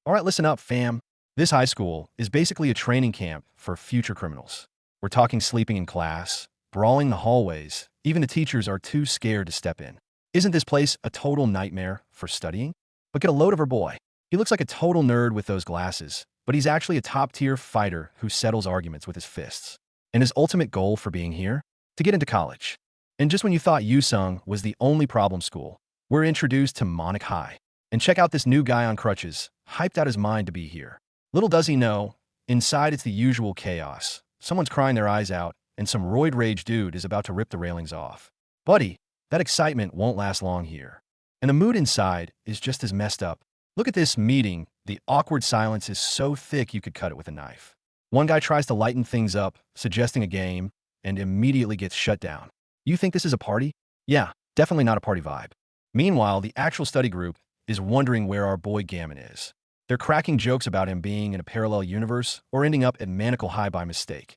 All right, listen up, fam. This high school is basically a training camp for future criminals. We're talking sleeping in class, brawling the hallways, even the teachers are too scared to step in. Isn't this place a total nightmare for studying? But get a load of our boy. He looks like a total nerd with those glasses, but he's actually a top-tier fighter who settles arguments with his fists. And his ultimate goal for being here? To get into college. And just when you thought Yusung was the only problem school, we're introduced to Monic High. And check out this new guy on crutches, hyped out his mind to be here. Little does he know, inside it's the usual chaos. Someone's crying their eyes out, and some roid rage dude is about to rip the railings off. Buddy, that excitement won't last long here. And the mood inside is just as messed up. Look at this meeting. The awkward silence is so thick you could cut it with a knife. One guy tries to lighten things up, suggesting a game, and immediately gets shut down. You think this is a party? Yeah, definitely not a party vibe. Meanwhile, the actual study group is wondering where our boy Gammon is. They're cracking jokes about him being in a parallel universe or ending up at Manacle High by mistake.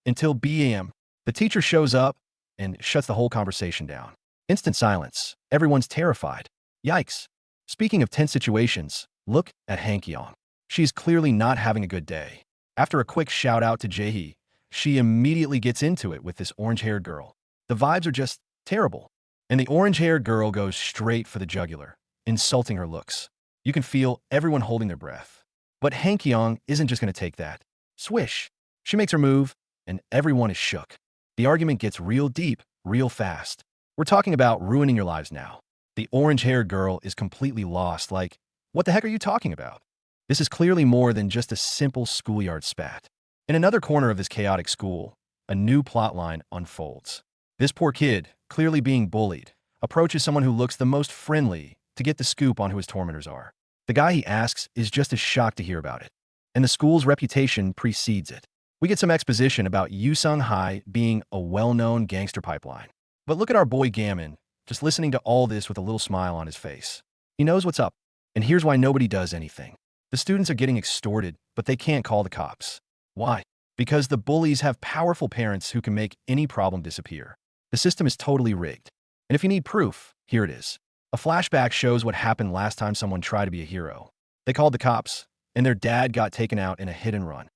Until BAM, the teacher shows up and shuts the whole conversation down. Instant silence. Everyone's terrified. Yikes. Speaking of tense situations, look at Han-kyung. She's clearly not having a good day. After a quick shout out to Jae-hee, she immediately gets into it with this orange-haired girl. The vibes are just terrible. And the orange-haired girl goes straight for the jugular, insulting her looks. You can feel everyone holding their breath. But Han-kyung isn't just going to take that. Swish. She makes her move, and everyone is shook. The argument gets real deep, real fast. We're talking about ruining your lives now. The orange-haired girl is completely lost, like, what the heck are you talking about? This is clearly more than just a simple schoolyard spat. In another corner of this chaotic school, a new plotline unfolds. This poor kid, clearly being bullied, approaches someone who looks the most friendly to get the scoop on who his tormentors are. The guy he asks is just as shocked to hear about it, and the school's reputation precedes it. We get some exposition about Yusung High being a well-known gangster pipeline. But look at our boy Gammon, just listening to all this with a little smile on his face. He knows what's up, and here's why nobody does anything. The students are getting extorted, but they can't call the cops. Why? Because the bullies have powerful parents who can make any problem disappear. The system is totally rigged. And if you need proof, here it is. A flashback shows what happened last time someone tried to be a hero. They called the cops, and their dad got taken out in a hit and run.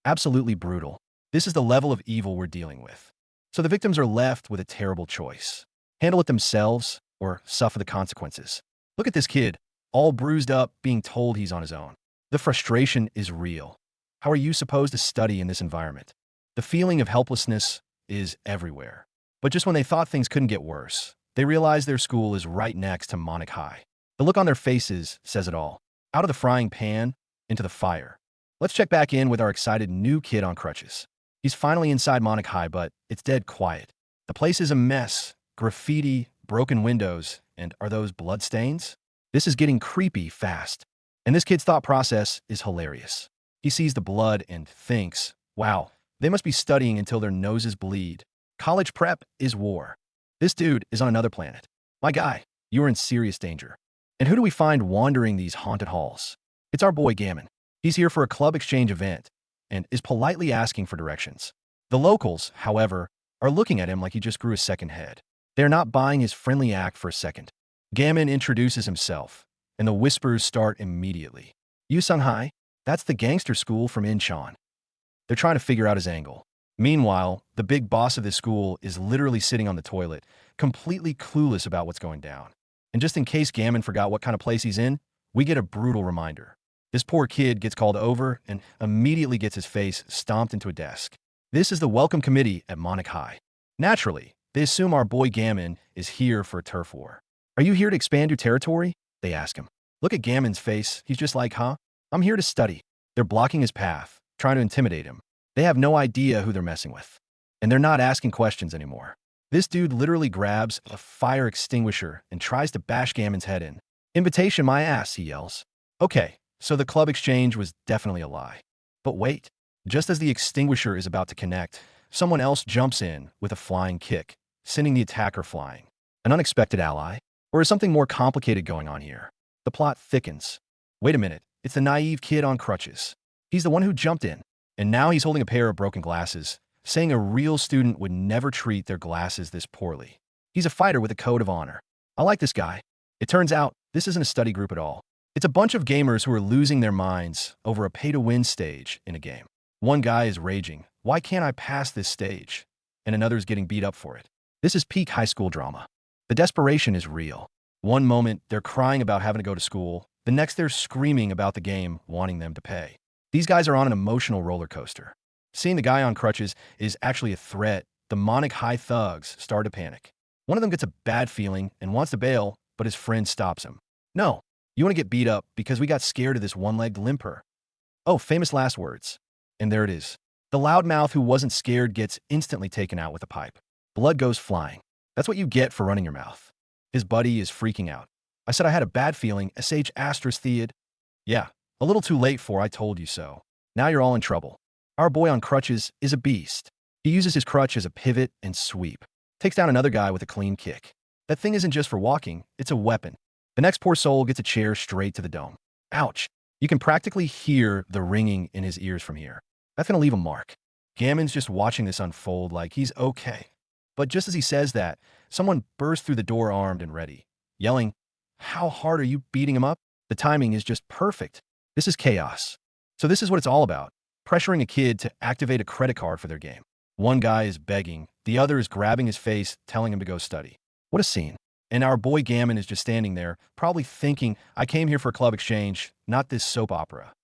Absolutely brutal. This is the level of evil we're dealing with. So the victims are left with a terrible choice. Handle it themselves or suffer the consequences. Look at this kid, all bruised up, being told he's on his own. The frustration is real. How are you supposed to study in this environment? The feeling of helplessness is everywhere. But just when they thought things couldn't get worse, they realize their school is right next to Monic High. The look on their faces says it all. Out of the frying pan, into the fire. Let's check back in with our excited new kid on crutches. He's finally inside Monic High, but it's dead quiet. The place is a mess. Graffiti, broken windows, and are those bloodstains? This is getting creepy fast. And this kid's thought process is hilarious. He sees the blood and thinks, wow, they must be studying until their noses bleed. College prep is war. This dude is on another planet. My guy, you are in serious danger. And who do we find wandering these haunted halls? It's our boy Gammon. He's here for a club exchange event and is politely asking for directions. The locals, however, are looking at him like he just grew a second head. They're not buying his friendly act for a second. Gammon introduces himself, and the whispers start immediately. Yusung High, that's the gangster school from Incheon. They're trying to figure out his angle. Meanwhile, the big boss of this school is literally sitting on the toilet, completely clueless about what's going down. And just in case Gammon forgot what kind of place he's in, we get a brutal reminder. This poor kid gets called over and immediately gets his face stomped into a desk. This is the welcome committee at Monic High. Naturally, they assume our boy Gammon is here for a turf war. Are you here to expand your territory? They ask him. Look at Gammon's face. He's just like, huh? I'm here to study. They're blocking his path, trying to intimidate him. They have no idea who they're messing with. And they're not asking questions anymore. This dude literally grabs a fire extinguisher and tries to bash Gammon's head in. Invitation my ass, he yells. Okay, so the club exchange was definitely a lie. But wait, just as the extinguisher is about to connect, someone else jumps in with a flying kick, sending the attacker flying. An unexpected ally? Or is something more complicated going on here? The plot thickens. Wait a minute, it's the naive kid on crutches. He's the one who jumped in, and now he's holding a pair of broken glasses, saying a real student would never treat their glasses this poorly. He's a fighter with a code of honor. I like this guy. It turns out, this isn't a study group at all. It's a bunch of gamers who are losing their minds over a pay-to-win stage in a game. One guy is raging, "Why can't I pass this stage?" And another's getting beat up for it. This is peak high school drama. The desperation is real. One moment, they're crying about having to go to school. The next, they're screaming about the game wanting them to pay. These guys are on an emotional roller coaster. Seeing the guy on crutches is actually a threat. The Monic high thugs start to panic. One of them gets a bad feeling and wants to bail, but his friend stops him. "No, you want to get beat up because we got scared of this one-legged limper." Oh, famous last words. And there it is. The loudmouth who wasn't scared gets instantly taken out with a pipe. Blood goes flying. That's what you get for running your mouth. His buddy is freaking out. "I said I had a bad feeling, SH asterisk Theod." "Yeah, a little too late for I told you so. Now you're all in trouble." Our boy on crutches is a beast. He uses his crutch as a pivot and sweep. Takes down another guy with a clean kick. That thing isn't just for walking, it's a weapon. The next poor soul gets a chair straight to the dome. Ouch. You can practically hear the ringing in his ears from here. That's gonna leave a mark. Gammon's just watching this unfold like he's okay. But just as he says that, someone bursts through the door armed and ready, yelling, "How hard are you beating him up?" The timing is just perfect. This is chaos. So this is what it's all about. Pressuring a kid to activate a credit card for their game. One guy is begging, the other is grabbing his face, telling him to go study. What a scene. And our boy Gammon is just standing there, probably thinking, "I came here for a club exchange, not this soap opera."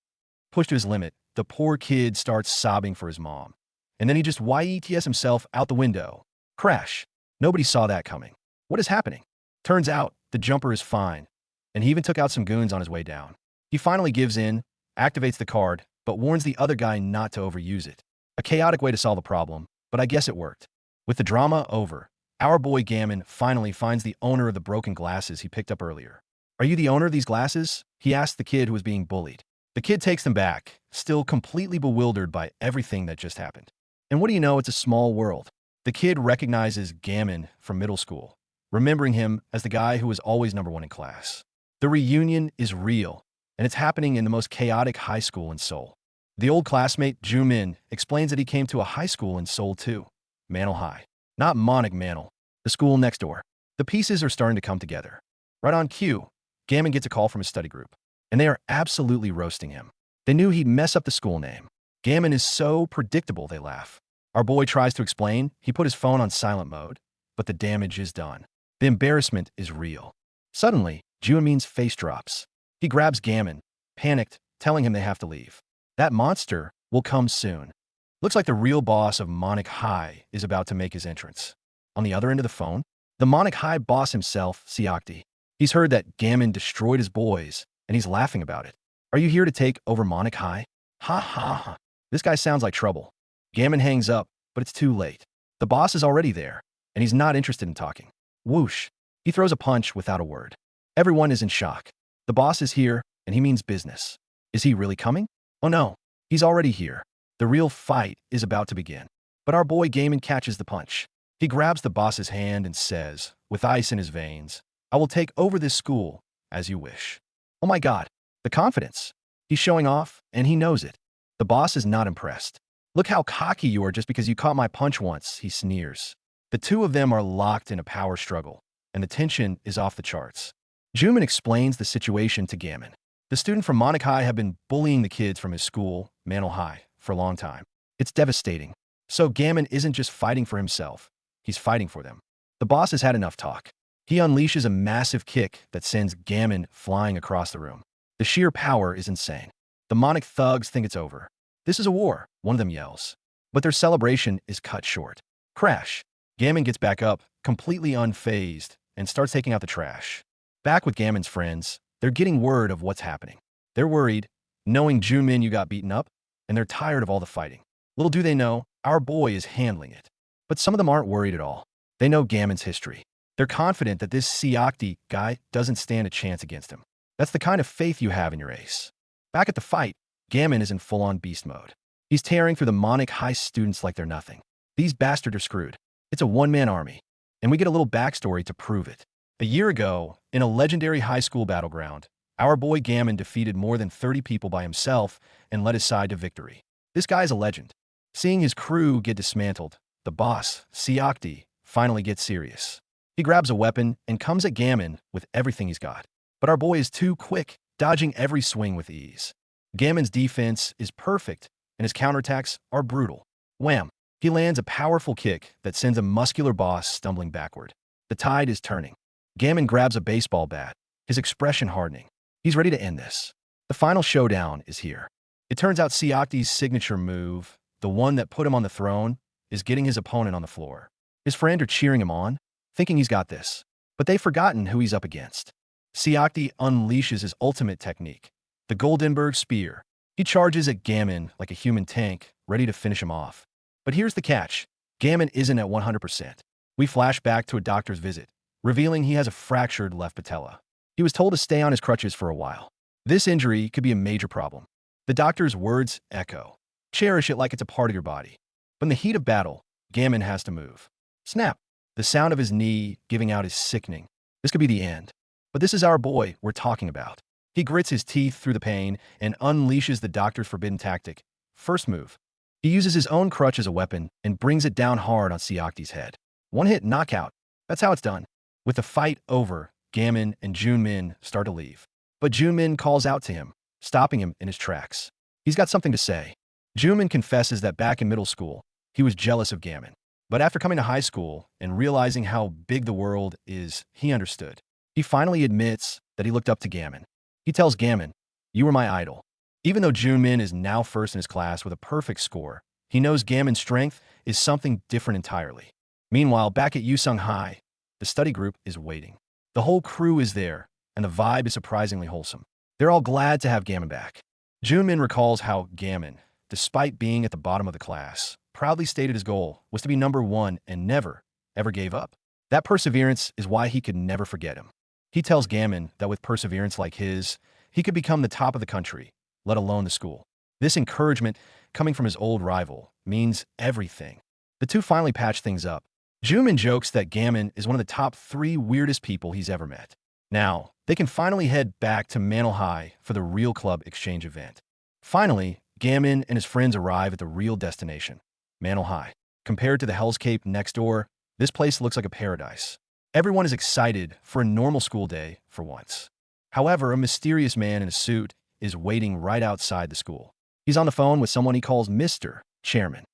Pushed to his limit, the poor kid starts sobbing for his mom. And then he just YETS himself out the window. Crash. Nobody saw that coming. What is happening? Turns out, the jumper is fine. And he even took out some goons on his way down. He finally gives in, activates the card, but warns the other guy not to overuse it. A chaotic way to solve a problem, but I guess it worked. With the drama over, our boy Gammon finally finds the owner of the broken glasses he picked up earlier. "Are you the owner of these glasses?" he asked the kid who was being bullied. The kid takes them back, still completely bewildered by everything that just happened. And what do you know, it's a small world. The kid recognizes Gammon from middle school, remembering him as the guy who was always number one in class. The reunion is real, and it's happening in the most chaotic high school in Seoul. The old classmate, Ju-min, explains that he came to a high school in Seoul too. Manhwa High. Not Monic Manhwa, the school next door. The pieces are starting to come together. Right on cue, Gammon gets a call from his study group, and they are absolutely roasting him. They knew he'd mess up the school name. Gammon is so predictable, they laugh. Our boy tries to explain. He put his phone on silent mode, but the damage is done. The embarrassment is real. Suddenly, Ju-min's face drops. He grabs Gammon, panicked, telling him they have to leave. That monster will come soon. Looks like the real boss of Monic High is about to make his entrance. On the other end of the phone, the Monic High boss himself, Seokdi. He's heard that Gammon destroyed his boys, and he's laughing about it. "Are you here to take over Monic High?" Ha ha ha. This guy sounds like trouble. Gammon hangs up, but it's too late. The boss is already there, and he's not interested in talking. Whoosh. He throws a punch without a word. Everyone is in shock. The boss is here, and he means business. Is he really coming? Oh no, he's already here. The real fight is about to begin. But our boy Gammon catches the punch. He grabs the boss's hand and says, with ice in his veins, "I will take over this school as you wish." Oh my God, the confidence. He's showing off, and he knows it. The boss is not impressed. "Look how cocky you are just because you caught my punch once," he sneers. The two of them are locked in a power struggle, and the tension is off the charts. Ju-min explains the situation to Gammon. The student from Monic High have been bullying the kids from his school, Manhwa High, for a long time. It's devastating. So Gammon isn't just fighting for himself, he's fighting for them. The boss has had enough talk. He unleashes a massive kick that sends Gammon flying across the room. The sheer power is insane. The Monic thugs think it's over. "This is a war," one of them yells. But their celebration is cut short. Crash. Gammon gets back up, completely unfazed, and starts taking out the trash. Back with Gammon's friends, they're getting word of what's happening. They're worried, knowing Ju-min you got beaten up, and they're tired of all the fighting. Little do they know, our boy is handling it. But some of them aren't worried at all. They know Gammon's history. They're confident that this Seokdi guy doesn't stand a chance against him. That's the kind of faith you have in your ace. Back at the fight, Gammon is in full-on beast mode. He's tearing through the Monic High students like they're nothing. These bastards are screwed. It's a one-man army. And we get a little backstory to prove it. A year ago, in a legendary high school battleground, our boy Gammon defeated more than 30 people by himself and led his side to victory. This guy's a legend. Seeing his crew get dismantled, the boss, Seokdi, finally gets serious. He grabs a weapon and comes at Gammon with everything he's got. But our boy is too quick. dodging every swing with ease. Gammon's defense is perfect, and his counterattacks are brutal. Wham! He lands a powerful kick that sends a muscular boss stumbling backward. The tide is turning. Gammon grabs a baseball bat, his expression hardening. He's ready to end this. The final showdown is here. It turns out Seokti's signature move, the one that put him on the throne, is getting his opponent on the floor. His friends are cheering him on, thinking he's got this. But they've forgotten who he's up against. Seokti unleashes his ultimate technique, the Goldenberg Spear. He charges at Gammon like a human tank, ready to finish him off. But here's the catch. Gammon isn't at 100%. We flash back to a doctor's visit, revealing he has a fractured left patella. He was told to stay on his crutches for a while. This injury could be a major problem. The doctor's words echo. Cherish it like it's a part of your body. But in the heat of battle, Gammon has to move. Snap! The sound of his knee giving out is sickening. This could be the end. But this is our boy we're talking about. He grits his teeth through the pain and unleashes the doctor's forbidden tactic. First move. He uses his own crutch as a weapon and brings it down hard on Seokti's head. One-hit knockout. That's how it's done. With the fight over, Gammon and Junmin start to leave. But Junmin calls out to him, stopping him in his tracks. He's got something to say. Junmin confesses that back in middle school, he was jealous of Gammon. But after coming to high school and realizing how big the world is, he understood. He finally admits that he looked up to Gammon. He tells Gammon, "You were my idol." Even though Junmin is now first in his class with a perfect score, he knows Gammon's strength is something different entirely. Meanwhile, back at Yusung High, the study group is waiting. The whole crew is there, and the vibe is surprisingly wholesome. They're all glad to have Gammon back. Junmin recalls how Gammon, despite being at the bottom of the class, proudly stated his goal was to be number one and never, ever gave up. That perseverance is why he could never forget him. He tells Gammon that with perseverance like his, he could become the top of the country, let alone the school. This encouragement, coming from his old rival, means everything. The two finally patch things up. Junmin jokes that Gammon is one of the top 3 weirdest people he's ever met. Now, they can finally head back to Manhwa High for the real club exchange event. Finally, Gammon and his friends arrive at the real destination, Manhwa High. Compared to the Hell's Cape next door, this place looks like a paradise. Everyone is excited for a normal school day for once. However, a mysterious man in a suit is waiting right outside the school. He's on the phone with someone he calls Mr. Chairman.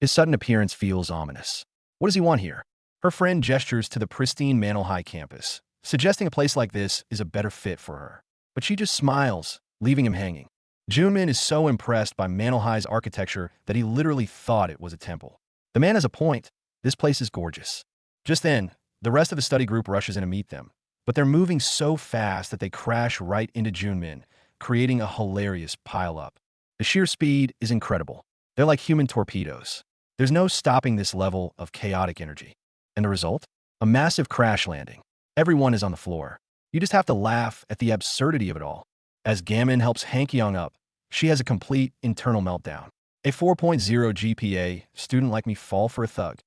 His sudden appearance feels ominous. What does he want here? Her friend gestures to the pristine Manhwa High campus, suggesting a place like this is a better fit for her. But she just smiles, leaving him hanging. Junmin is so impressed by Manhwa High's architecture that he literally thought it was a temple. The man has a point. This place is gorgeous. Just then, the rest of the study group rushes in to meet them, but they're moving so fast that they crash right into Junmin, creating a hilarious pile-up. The sheer speed is incredible. They're like human torpedoes. There's no stopping this level of chaotic energy. And the result? A massive crash landing. Everyone is on the floor. You just have to laugh at the absurdity of it all. As Gammon helps Hankyung up, she has a complete internal meltdown. A 4.0 GPA, student like me fall for a thug.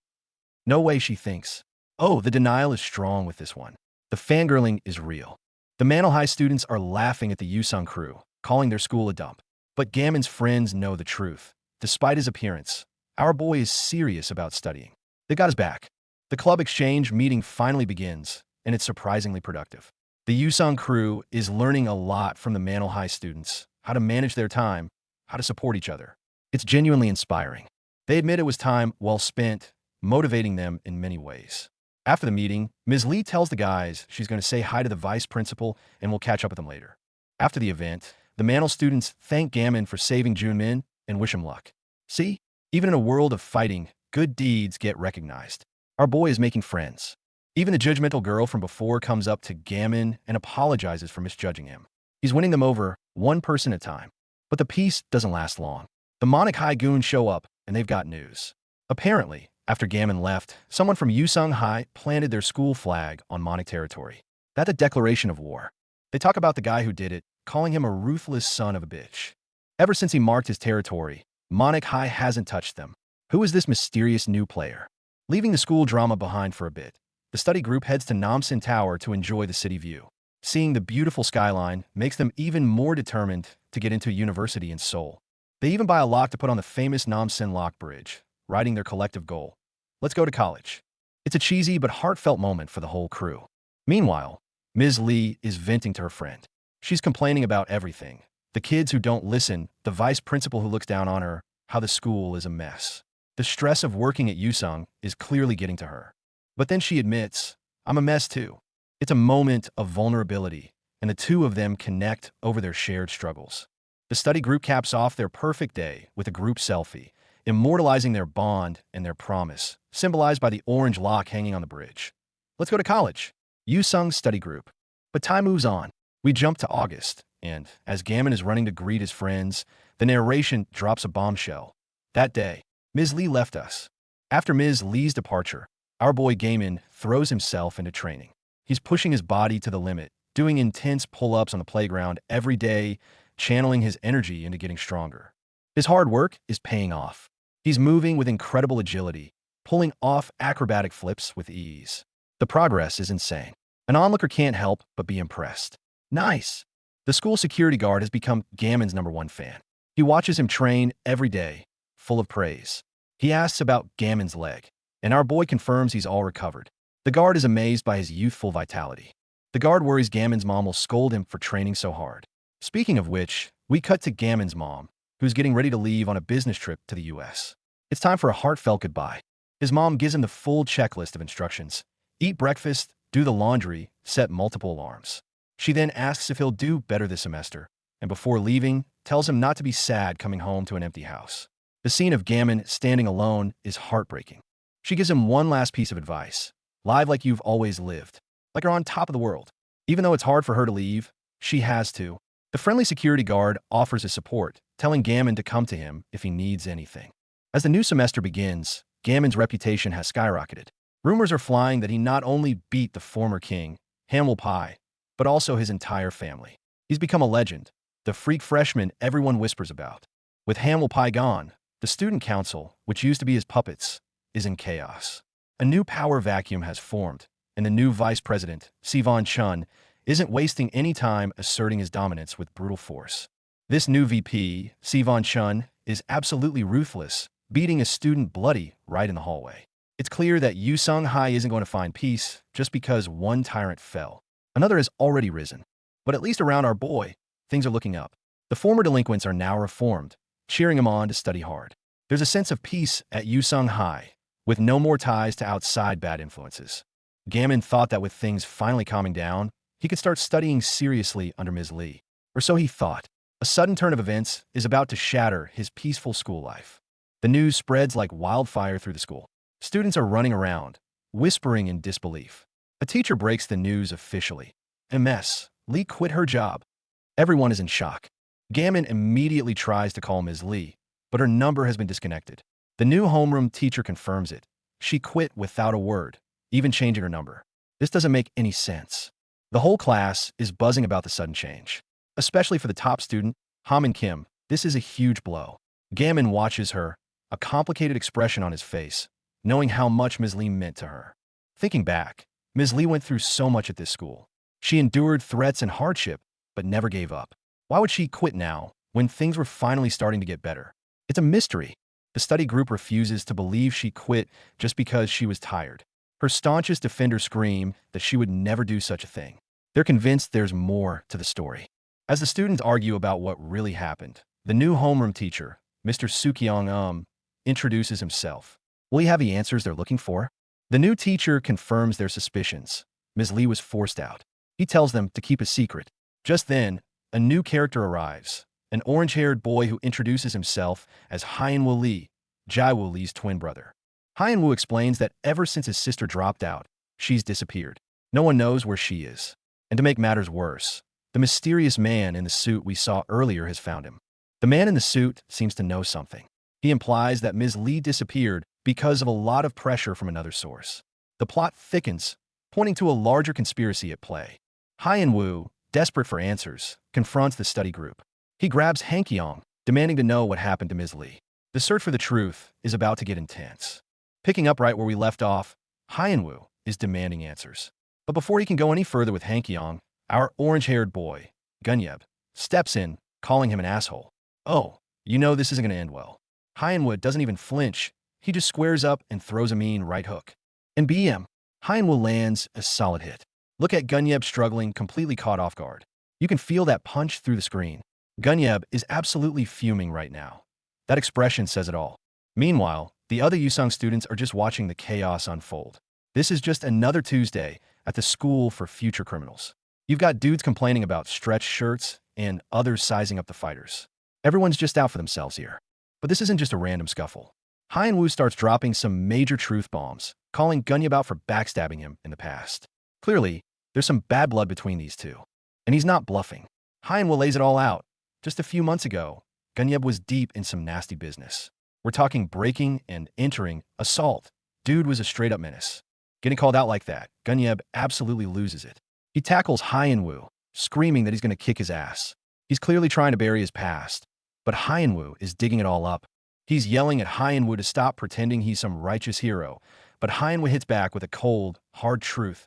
No way, she thinks. Oh, the denial is strong with this one. The fangirling is real. The Manhwa High students are laughing at the Yusung crew, calling their school a dump. But Gammon's friends know the truth. Despite his appearance, our boy is serious about studying. They got his back. The club exchange meeting finally begins, and it's surprisingly productive. The Yusung crew is learning a lot from the Manhwa High students, how to manage their time, how to support each other. It's genuinely inspiring. They admit it was time well spent, motivating them in many ways. After the meeting, Ms. Lee tells the guys she's going to say hi to the vice principal and will catch up with them later. After the event, the Manhwa students thank Gammon for saving Junmin and wish him luck. See? Even in a world of fighting, good deeds get recognized. Our boy is making friends. Even the judgmental girl from before comes up to Gammon and apologizes for misjudging him. He's winning them over, one person at a time. But the peace doesn't last long. The Monic High goons show up, and they've got news. Apparently, after Gammon left, someone from Yusung High planted their school flag on Monic territory. That's a declaration of war. They talk about the guy who did it, calling him a ruthless son of a bitch. Ever since he marked his territory, Monic High hasn't touched them. Who is this mysterious new player? Leaving the school drama behind for a bit, the study group heads to Namsan Tower to enjoy the city view. Seeing the beautiful skyline makes them even more determined to get into a university in Seoul. They even buy a lock to put on the famous Namsan Lock Bridge, writing their collective goal. Let's go to college. It's a cheesy but heartfelt moment for the whole crew. Meanwhile, Ms. Lee is venting to her friend. She's complaining about everything. The kids who don't listen, the vice principal who looks down on her, how the school is a mess. The stress of working at Yusung is clearly getting to her. But then she admits, I'm a mess too. It's a moment of vulnerability, and the two of them connect over their shared struggles. The study group caps off their perfect day with a group selfie, immortalizing their bond and their promise, symbolized by the orange lock hanging on the bridge. Let's go to college. Yusung's study group. But time moves on. We jump to August, and as Gammon is running to greet his friends, the narration drops a bombshell. That day, Ms. Lee left us. After Ms. Lee's departure, our boy Gammon throws himself into training. He's pushing his body to the limit, doing intense pull-ups on the playground every day, channeling his energy into getting stronger. His hard work is paying off. He's moving with incredible agility, pulling off acrobatic flips with ease. The progress is insane. An onlooker can't help but be impressed. Nice! The school security guard has become Gammon's #1 fan. He watches him train every day, full of praise. He asks about Gammon's leg, and our boy confirms he's all recovered. The guard is amazed by his youthful vitality. The guard worries Gammon's mom will scold him for training so hard. Speaking of which, we cut to Gammon's mom, who's getting ready to leave on a business trip to the US. It's time for a heartfelt goodbye. His mom gives him the full checklist of instructions. Eat breakfast, do the laundry, set multiple alarms. She then asks if he'll do better this semester, and before leaving, tells him not to be sad coming home to an empty house. The scene of Gammon standing alone is heartbreaking. She gives him one last piece of advice. Live like you've always lived, like you're on top of the world. Even though it's hard for her to leave, she has to. The friendly security guard offers his support, telling Gammon to come to him if he needs anything. As the new semester begins, Gammon's reputation has skyrocketed. Rumors are flying that he not only beat the former king, Hamwoo Pai, but also his entire family. He's become a legend, the freak freshman everyone whispers about. With Hamwoo Pai gone, the student council, which used to be his puppets, is in chaos. A new power vacuum has formed, and the new vice president, Sivan Chun, isn't wasting any time asserting his dominance with brutal force. This new VP, Sivan Chun, is absolutely ruthless, beating a student bloody right in the hallway. It's clear that Yusung High isn't going to find peace just because one tyrant fell. Another has already risen. But at least around our boy, things are looking up. The former delinquents are now reformed, cheering him on to study hard. There's a sense of peace at Yusung High, with no more ties to outside bad influences. Gammon thought that with things finally calming down, he could start studying seriously under Ms. Lee. Or so he thought. A sudden turn of events is about to shatter his peaceful school life. The news spreads like wildfire through the school. Students are running around, whispering in disbelief. A teacher breaks the news officially. MS, Lee quit her job. Everyone is in shock. Gammon immediately tries to call Ms. Lee, but her number has been disconnected. The new homeroom teacher confirms it. She quit without a word, even changing her number. This doesn't make any sense. The whole class is buzzing about the sudden change. Especially for the top student, Hamin Kim, this is a huge blow. Gammon watches her, a complicated expression on his face, knowing how much Ms. Lee meant to her. Thinking back, Ms. Lee went through so much at this school. She endured threats and hardship, but never gave up. Why would she quit now, when things were finally starting to get better? It's a mystery. The study group refuses to believe she quit just because she was tired. Her staunchest defenders scream that she would never do such a thing. They're convinced there's more to the story. As the students argue about what really happened, the new homeroom teacher, Mr. Sukyong introduces himself. Will he have the answers they're looking for? The new teacher confirms their suspicions. Ms. Lee was forced out. He tells them to keep a secret. Just then, a new character arrives, an orange-haired boy who introduces himself as Hyenwoo Lee, Jaiwoo Lee's twin brother. Hyenwoo explains that ever since his sister dropped out, she's disappeared. No one knows where she is. And to make matters worse, the mysterious man in the suit we saw earlier has found him. The man in the suit seems to know something. He implies that Ms. Lee disappeared because of a lot of pressure from another source. The plot thickens, pointing to a larger conspiracy at play. Hyenwoo, desperate for answers, confronts the study group. He grabs Hankyong, demanding to know what happened to Ms. Lee. The search for the truth is about to get intense. Picking up right where we left off, Hyenwoo is demanding answers. But before he can go any further with Hankyong, our orange-haired boy, Gunyeb, steps in, calling him an asshole. Oh, you know this isn't going to end well. Hyenwoo doesn't even flinch. He just squares up and throws a mean right hook. And BM, Hyenwoo lands a solid hit. Look at Gunyeb struggling, completely caught off guard. You can feel that punch through the screen. Gunyeb is absolutely fuming right now. That expression says it all. Meanwhile, the other Yusung students are just watching the chaos unfold. This is just another Tuesday at the school for future criminals. You've got dudes complaining about stretched shirts and others sizing up the fighters. Everyone's just out for themselves here. But this isn't just a random scuffle. Hyun-woo starts dropping some major truth bombs, calling Gunyeb out for backstabbing him in the past. Clearly, there's some bad blood between these two. And he's not bluffing. Hyun-woo lays it all out. Just a few months ago, Gunyeb was deep in some nasty business. We're talking breaking and entering, assault. Dude was a straight-up menace. Getting called out like that, Gunyeb absolutely loses it. He tackles Hyun-woo, screaming that he's going to kick his ass. He's clearly trying to bury his past, but Hyun-woo is digging it all up. He's yelling at Hyun-woo to stop pretending he's some righteous hero, but Hyun-woo hits back with a cold, hard truth.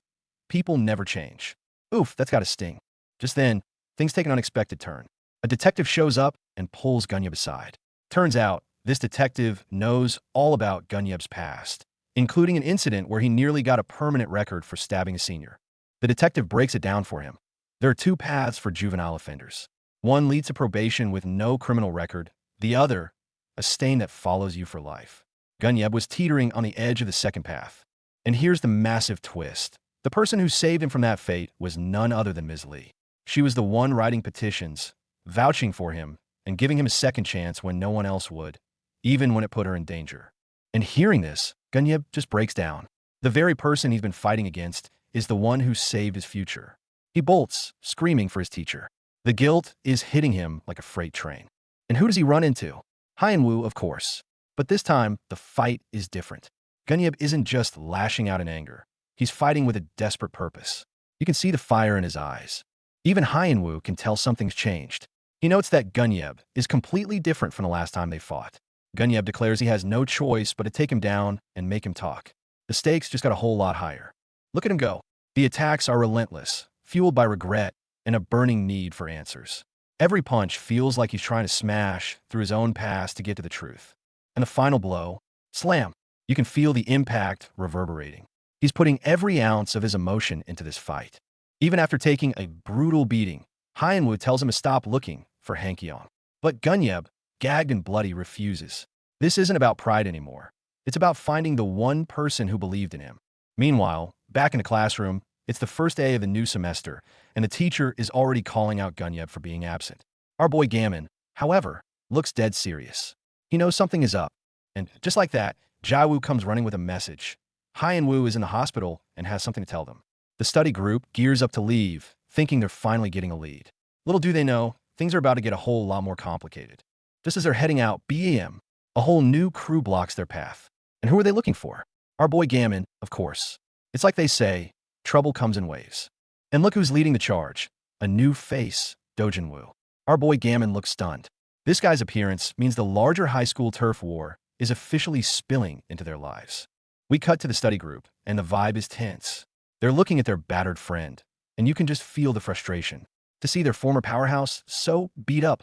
People never change. Oof, that's got to sting. Just then, things take an unexpected turn. A detective shows up and pulls Gunyeb aside. Turns out, this detective knows all about Gunyeb's past, including an incident where he nearly got a permanent record for stabbing a senior. The detective breaks it down for him. There are two paths for juvenile offenders. One leads to probation with no criminal record. The other, a stain that follows you for life. Gunyeb was teetering on the edge of the second path. And here's the massive twist. The person who saved him from that fate was none other than Ms. Lee. She was the one writing petitions, vouching for him, and giving him a second chance when no one else would, even when it put her in danger. And hearing this, Gunyeb just breaks down. The very person he's been fighting against is the one who saved his future. He bolts, screaming for his teacher. The guilt is hitting him like a freight train. And who does he run into? Hyun-woo, of course. But this time, the fight is different. Gunyeb isn't just lashing out in anger. He's fighting with a desperate purpose. You can see the fire in his eyes. Even Hyun-woo can tell something's changed. He notes that Gunyeb is completely different from the last time they fought. Gunyeb declares he has no choice but to take him down and make him talk. The stakes just got a whole lot higher. Look at him go. The attacks are relentless, fueled by regret and a burning need for answers. Every punch feels like he's trying to smash through his own past to get to the truth. And the final blow, slam. You can feel the impact reverberating. He's putting every ounce of his emotion into this fight. Even after taking a brutal beating, Hyun-woo tells him to stop looking for Han-kyung. But Gunyeb, gagged and bloody, refuses. This isn't about pride anymore. It's about finding the one person who believed in him. Meanwhile, back in the classroom, it's the first day of the new semester, and the teacher is already calling out Gunyeb for being absent. Our boy Gammon, however, looks dead serious. He knows something is up. And just like that, Jae-woo comes running with a message. Hyun-woo is in the hospital and has something to tell them. The study group gears up to leave, thinking they're finally getting a lead. Little do they know, things are about to get a whole lot more complicated. Just as they're heading out, BAM, a whole new crew blocks their path. And who are they looking for? Our boy Gammon, of course. It's like they say, trouble comes in waves. And look who's leading the charge. A new face, Dojin-woo. Our boy Gammon looks stunned. This guy's appearance means the larger high school turf war is officially spilling into their lives. We cut to the study group, and the vibe is tense. They're looking at their battered friend, and you can just feel the frustration. To see their former powerhouse so beat up,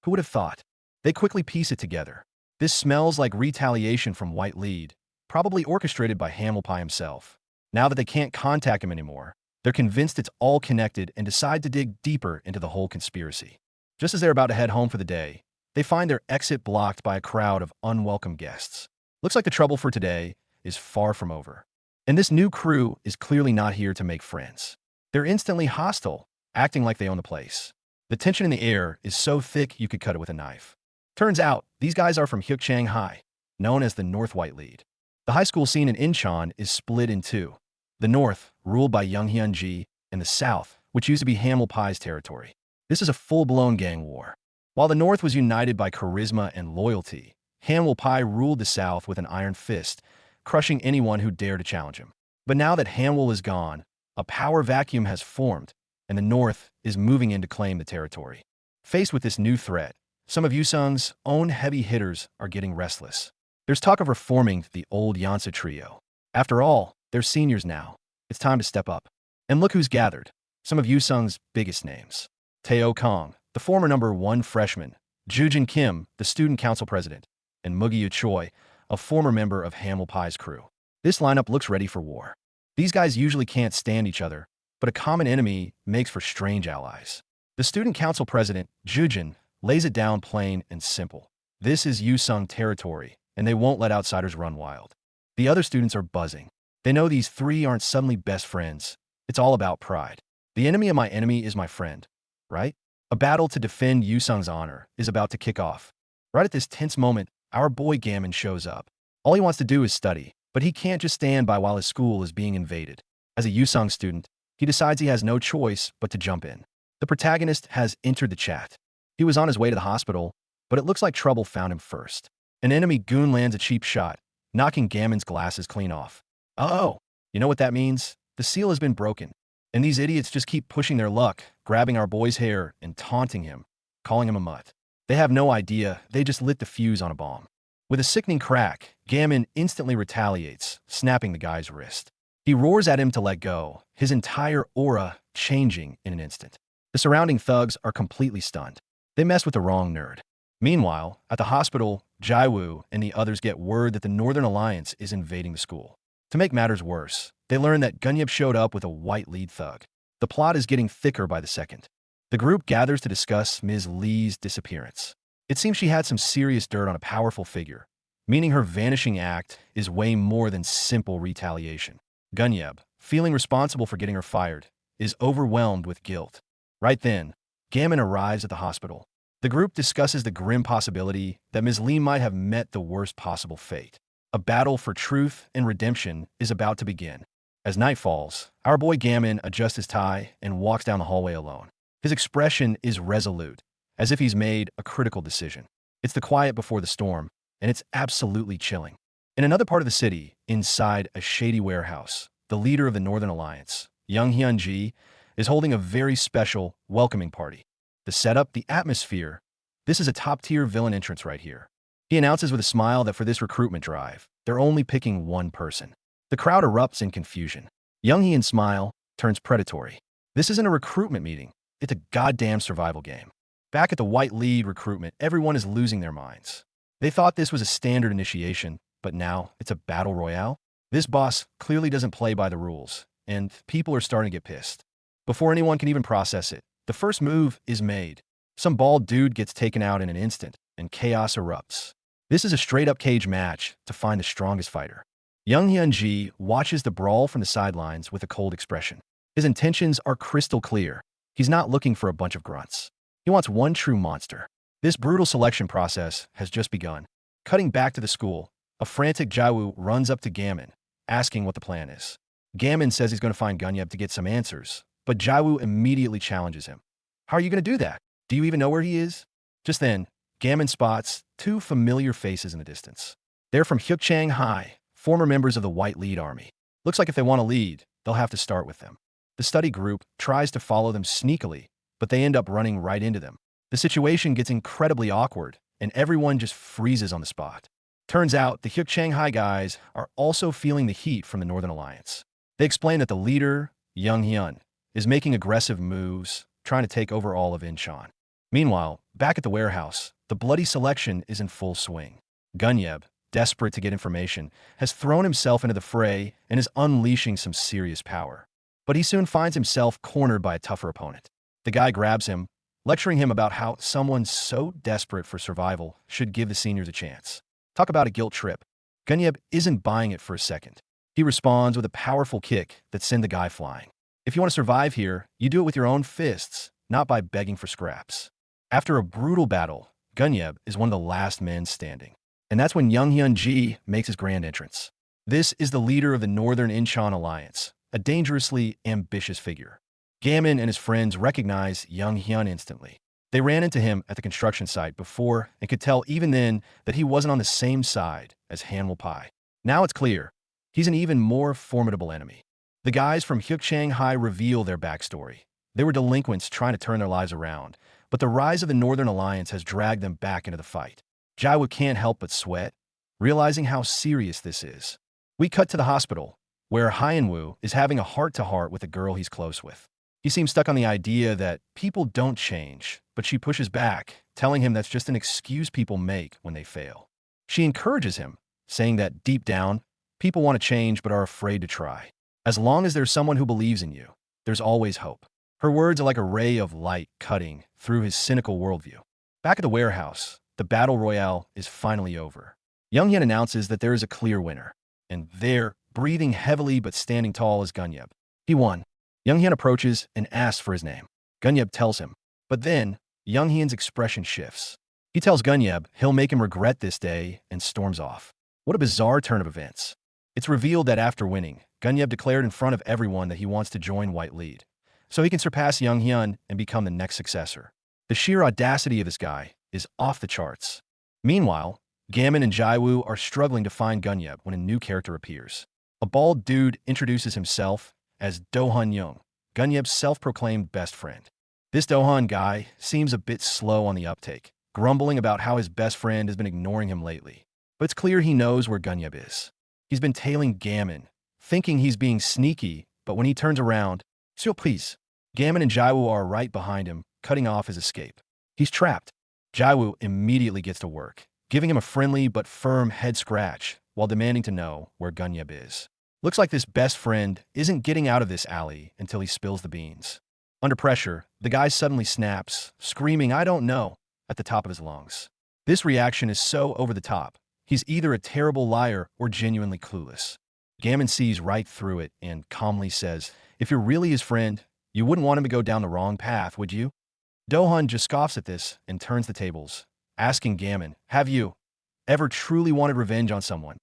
who would have thought? They quickly piece it together. This smells like retaliation from White Lead, probably orchestrated by Hamilpai himself. Now that they can't contact him anymore, they're convinced it's all connected and decide to dig deeper into the whole conspiracy. Just as they're about to head home for the day, they find their exit blocked by a crowd of unwelcome guests. Looks like the trouble for today is far from over. And this new crew is clearly not here to make friends. They're instantly hostile, acting like they own the place. The tension in the air is so thick you could cut it with a knife. Turns out, these guys are from Hyukchang High, known as the North White Lead. The high school scene in Incheon is split in two. The North, ruled by Young Hyun-ji, and the South, which used to be Hamilpai's territory. This is a full-blown gang war. While the North was united by charisma and loyalty, Hamilpai ruled the South with an iron fist, crushing anyone who dared to challenge him. But now that Hamwol is gone, a power vacuum has formed, and the North is moving in to claim the territory. Faced with this new threat, some of Yusung's own heavy hitters are getting restless. There's talk of reforming the old Yansa trio. After all, they're seniors now. It's time to step up. And look who's gathered. Some of Yusung's biggest names. Tae-oh Kong, the former #1 freshman, Joo-jin Kim, the student council president, and Mugi Choi, a former member of Hamilpai's crew. This lineup looks ready for war. These guys usually can't stand each other, but a common enemy makes for strange allies. The student council president, Jujin, lays it down plain and simple. This is Yusung territory, and they won't let outsiders run wild. The other students are buzzing. They know these three aren't suddenly best friends. It's all about pride. The enemy of my enemy is my friend, right? A battle to defend Yusung's honor is about to kick off. Right at this tense moment, our boy Gammon shows up. All he wants to do is study, but he can't just stand by while his school is being invaded. As a Yusung student, he decides he has no choice but to jump in. The protagonist has entered the chat. He was on his way to the hospital, but it looks like trouble found him first. An enemy goon lands a cheap shot, knocking Gammon's glasses clean off. Uh-oh, you know what that means? The seal has been broken. And these idiots just keep pushing their luck, grabbing our boy's hair and taunting him, calling him a mutt. They have no idea, they just lit the fuse on a bomb. With a sickening crack, Gammon instantly retaliates, snapping the guy's wrist. He roars at him to let go, his entire aura changing in an instant. The surrounding thugs are completely stunned. They mess with the wrong nerd. Meanwhile, at the hospital, Jaiwoo and the others get word that the Northern Alliance is invading the school. To make matters worse, they learn that Gunyeb showed up with a white lead thug. The plot is getting thicker by the second. The group gathers to discuss Ms. Lee's disappearance. It seems she had some serious dirt on a powerful figure, meaning her vanishing act is way more than simple retaliation. Gunyeb, feeling responsible for getting her fired, is overwhelmed with guilt. Right then, Gammon arrives at the hospital. The group discusses the grim possibility that Ms. Lee might have met the worst possible fate. A battle for truth and redemption is about to begin. As night falls, our boy Gammon adjusts his tie and walks down the hallway alone. His expression is resolute, as if he's made a critical decision. It's the quiet before the storm, and it's absolutely chilling. In another part of the city, inside a shady warehouse, the leader of the Northern Alliance, Young Hyun-ji, is holding a very special, welcoming party. The setup, the atmosphere, this is a top-tier villain entrance right here. He announces with a smile that for this recruitment drive, they're only picking one person. The crowd erupts in confusion. Young Hyun's smile turns predatory. This isn't a recruitment meeting. It's a goddamn survival game. Back at the White Lead recruitment, everyone is losing their minds. They thought this was a standard initiation, but now it's a battle royale? This boss clearly doesn't play by the rules, and people are starting to get pissed. Before anyone can even process it, the first move is made. Some bald dude gets taken out in an instant, and chaos erupts. This is a straight-up cage match to find the strongest fighter. Young Hyun-ji watches the brawl from the sidelines with a cold expression. His intentions are crystal clear. He's not looking for a bunch of grunts. He wants one true monster. This brutal selection process has just begun. Cutting back to the school, a frantic Jaiwoo runs up to Gammon, asking what the plan is. Gammon says he's going to find Gunyeb to get some answers, but Jaiwoo immediately challenges him. How are you going to do that? Do you even know where he is? Just then, Gammon spots two familiar faces in the distance. They're from Hyukchang High, former members of the White Lead Army. Looks like if they want to lead, they'll have to start with them. The study group tries to follow them sneakily, but they end up running right into them. The situation gets incredibly awkward, and everyone just freezes on the spot. Turns out, the Hyukchang High guys are also feeling the heat from the Northern Alliance. They explain that the leader, Young Hyun, is making aggressive moves, trying to take over all of Incheon. Meanwhile, back at the warehouse, the bloody selection is in full swing. Gunyeb, desperate to get information, has thrown himself into the fray and is unleashing some serious power. But he soon finds himself cornered by a tougher opponent. The guy grabs him, lecturing him about how someone so desperate for survival should give the seniors a chance. Talk about a guilt trip. Gunyeb isn't buying it for a second. He responds with a powerful kick that sends the guy flying. If you want to survive here, you do it with your own fists, not by begging for scraps. After a brutal battle, Gunyeb is one of the last men standing. And that's when Young Hyun-ji makes his grand entrance. This is the leader of the Northern Incheon Alliance, a dangerously ambitious figure. Gammon and his friends recognize Young Hyun instantly. They ran into him at the construction site before and could tell even then that he wasn't on the same side as Hanwol Pai. Now it's clear, he's an even more formidable enemy. The guys from Hyukchang High reveal their backstory. They were delinquents trying to turn their lives around, but the rise of the Northern Alliance has dragged them back into the fight. Jaiwoo can't help but sweat, realizing how serious this is. We cut to the hospital, where Hyunwoo is having a heart-to-heart with a girl he's close with. He seems stuck on the idea that people don't change, but she pushes back, telling him that's just an excuse people make when they fail. She encourages him, saying that deep down, people want to change but are afraid to try. As long as there's someone who believes in you, there's always hope. Her words are like a ray of light cutting through his cynical worldview. Back at the warehouse, the battle royale is finally over. Young-hyun announces that there is a clear winner, and there, breathing heavily but standing tall, is Gunyeb. He won. Young-hyun approaches and asks for his name. Gunyeb tells him. But then, Young-hyun's expression shifts. He tells Gunyeb he'll make him regret this day and storms off. What a bizarre turn of events. It's revealed that after winning, Gunyeb declared in front of everyone that he wants to join White Lead, so he can surpass Young-hyun and become the next successor. The sheer audacity of this guy is off the charts. Meanwhile, Gammon and Jaewoo are struggling to find Gunyeb when a new character appears. A bald dude introduces himself as Do-hun Young, Gunyeb's self-proclaimed best friend. This Do-hun guy seems a bit slow on the uptake, grumbling about how his best friend has been ignoring him lately. But it's clear he knows where Gunyeb is. He's been tailing Gammon, thinking he's being sneaky, but when he turns around, "So please," Gammon and Jaewoo are right behind him, cutting off his escape. He's trapped. Jaewoo immediately gets to work, giving him a friendly but firm head scratch while demanding to know where Gunyeb is. Looks like this best friend isn't getting out of this alley until he spills the beans. Under pressure, the guy suddenly snaps, screaming, "I don't know," at the top of his lungs. This reaction is so over the top. He's either a terrible liar or genuinely clueless. Gammon sees right through it and calmly says, "If you're really his friend, you wouldn't want him to go down the wrong path, would you?" Do-hun just scoffs at this and turns the tables, asking Gammon, "Have you ever truly wanted revenge on someone?"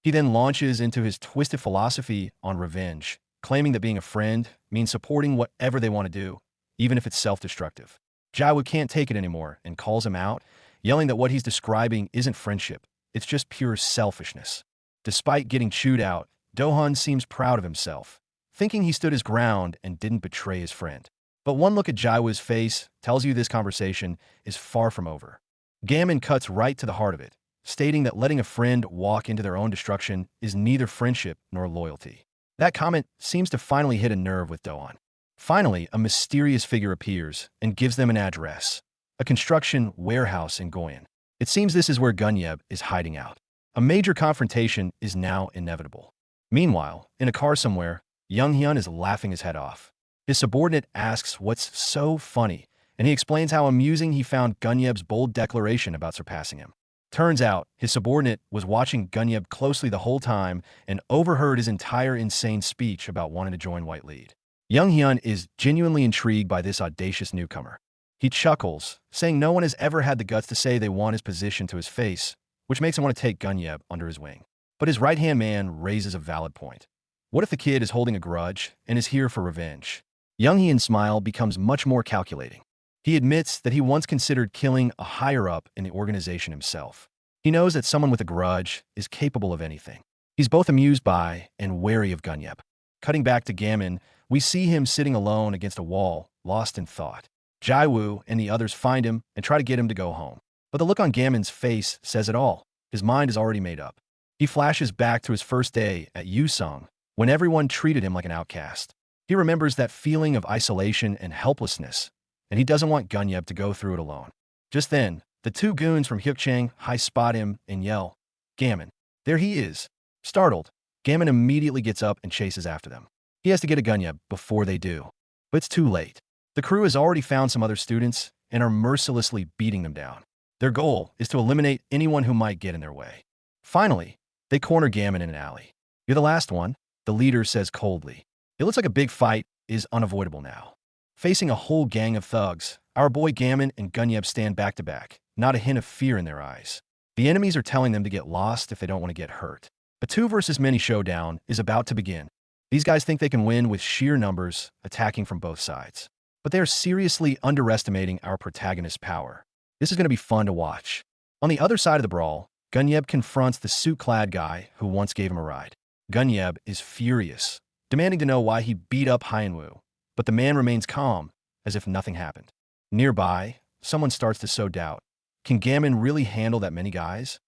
He then launches into his twisted philosophy on revenge, claiming that being a friend means supporting whatever they want to do, even if it's self-destructive. Jaewoo can't take it anymore and calls him out, yelling that what he's describing isn't friendship, it's just pure selfishness. Despite getting chewed out, Do-hun seems proud of himself, thinking he stood his ground and didn't betray his friend. But one look at Jaewoo's face tells you this conversation is far from over. Gammon cuts right to the heart of it, stating that letting a friend walk into their own destruction is neither friendship nor loyalty. That comment seems to finally hit a nerve with Do-hun. Finally, a mysterious figure appears and gives them an address, a construction warehouse in Goyan. It seems this is where Gunyeb is hiding out. A major confrontation is now inevitable. Meanwhile, in a car somewhere, Young-hyun is laughing his head off. His subordinate asks what's so funny, and he explains how amusing he found Gunyeb's bold declaration about surpassing him. Turns out, his subordinate was watching Gunyeb closely the whole time and overheard his entire insane speech about wanting to join White Lead. Young-hyun is genuinely intrigued by this audacious newcomer. He chuckles, saying no one has ever had the guts to say they want his position to his face, which makes him want to take Gunyeb under his wing. But his right-hand man raises a valid point. What if the kid is holding a grudge and is here for revenge? Young-hyun's smile becomes much more calculating. He admits that he once considered killing a higher-up in the organization himself. He knows that someone with a grudge is capable of anything. He's both amused by and wary of Gunyeb. Cutting back to Gammon, we see him sitting alone against a wall, lost in thought. Jaewoo and the others find him and try to get him to go home. But the look on Gammon's face says it all. His mind is already made up. He flashes back to his first day at Yusung, when everyone treated him like an outcast. He remembers that feeling of isolation and helplessness, and he doesn't want Gunyeb to go through it alone. Just then, the two goons from Hyukchang high spot him and yell, "Gammon!" There he is. Startled, Gammon immediately gets up and chases after them. He has to get a Gunyeb before they do. But it's too late. The crew has already found some other students and are mercilessly beating them down. Their goal is to eliminate anyone who might get in their way. Finally, they corner Gammon in an alley. "You're the last one," the leader says coldly. It looks like a big fight is unavoidable now. Facing a whole gang of thugs, our boy Gammon and Gunyeb stand back to back, not a hint of fear in their eyes. The enemies are telling them to get lost if they don't want to get hurt. A 2 versus many showdown is about to begin. These guys think they can win with sheer numbers, attacking from both sides. But they are seriously underestimating our protagonist's power. This is going to be fun to watch. On the other side of the brawl, Gunyeb confronts the suit-clad guy who once gave him a ride. Gunyeb is furious, demanding to know why he beat up Hyunwoo, but the man remains calm, as if nothing happened. Nearby, someone starts to sow doubt. Can Gammon really handle that many guys?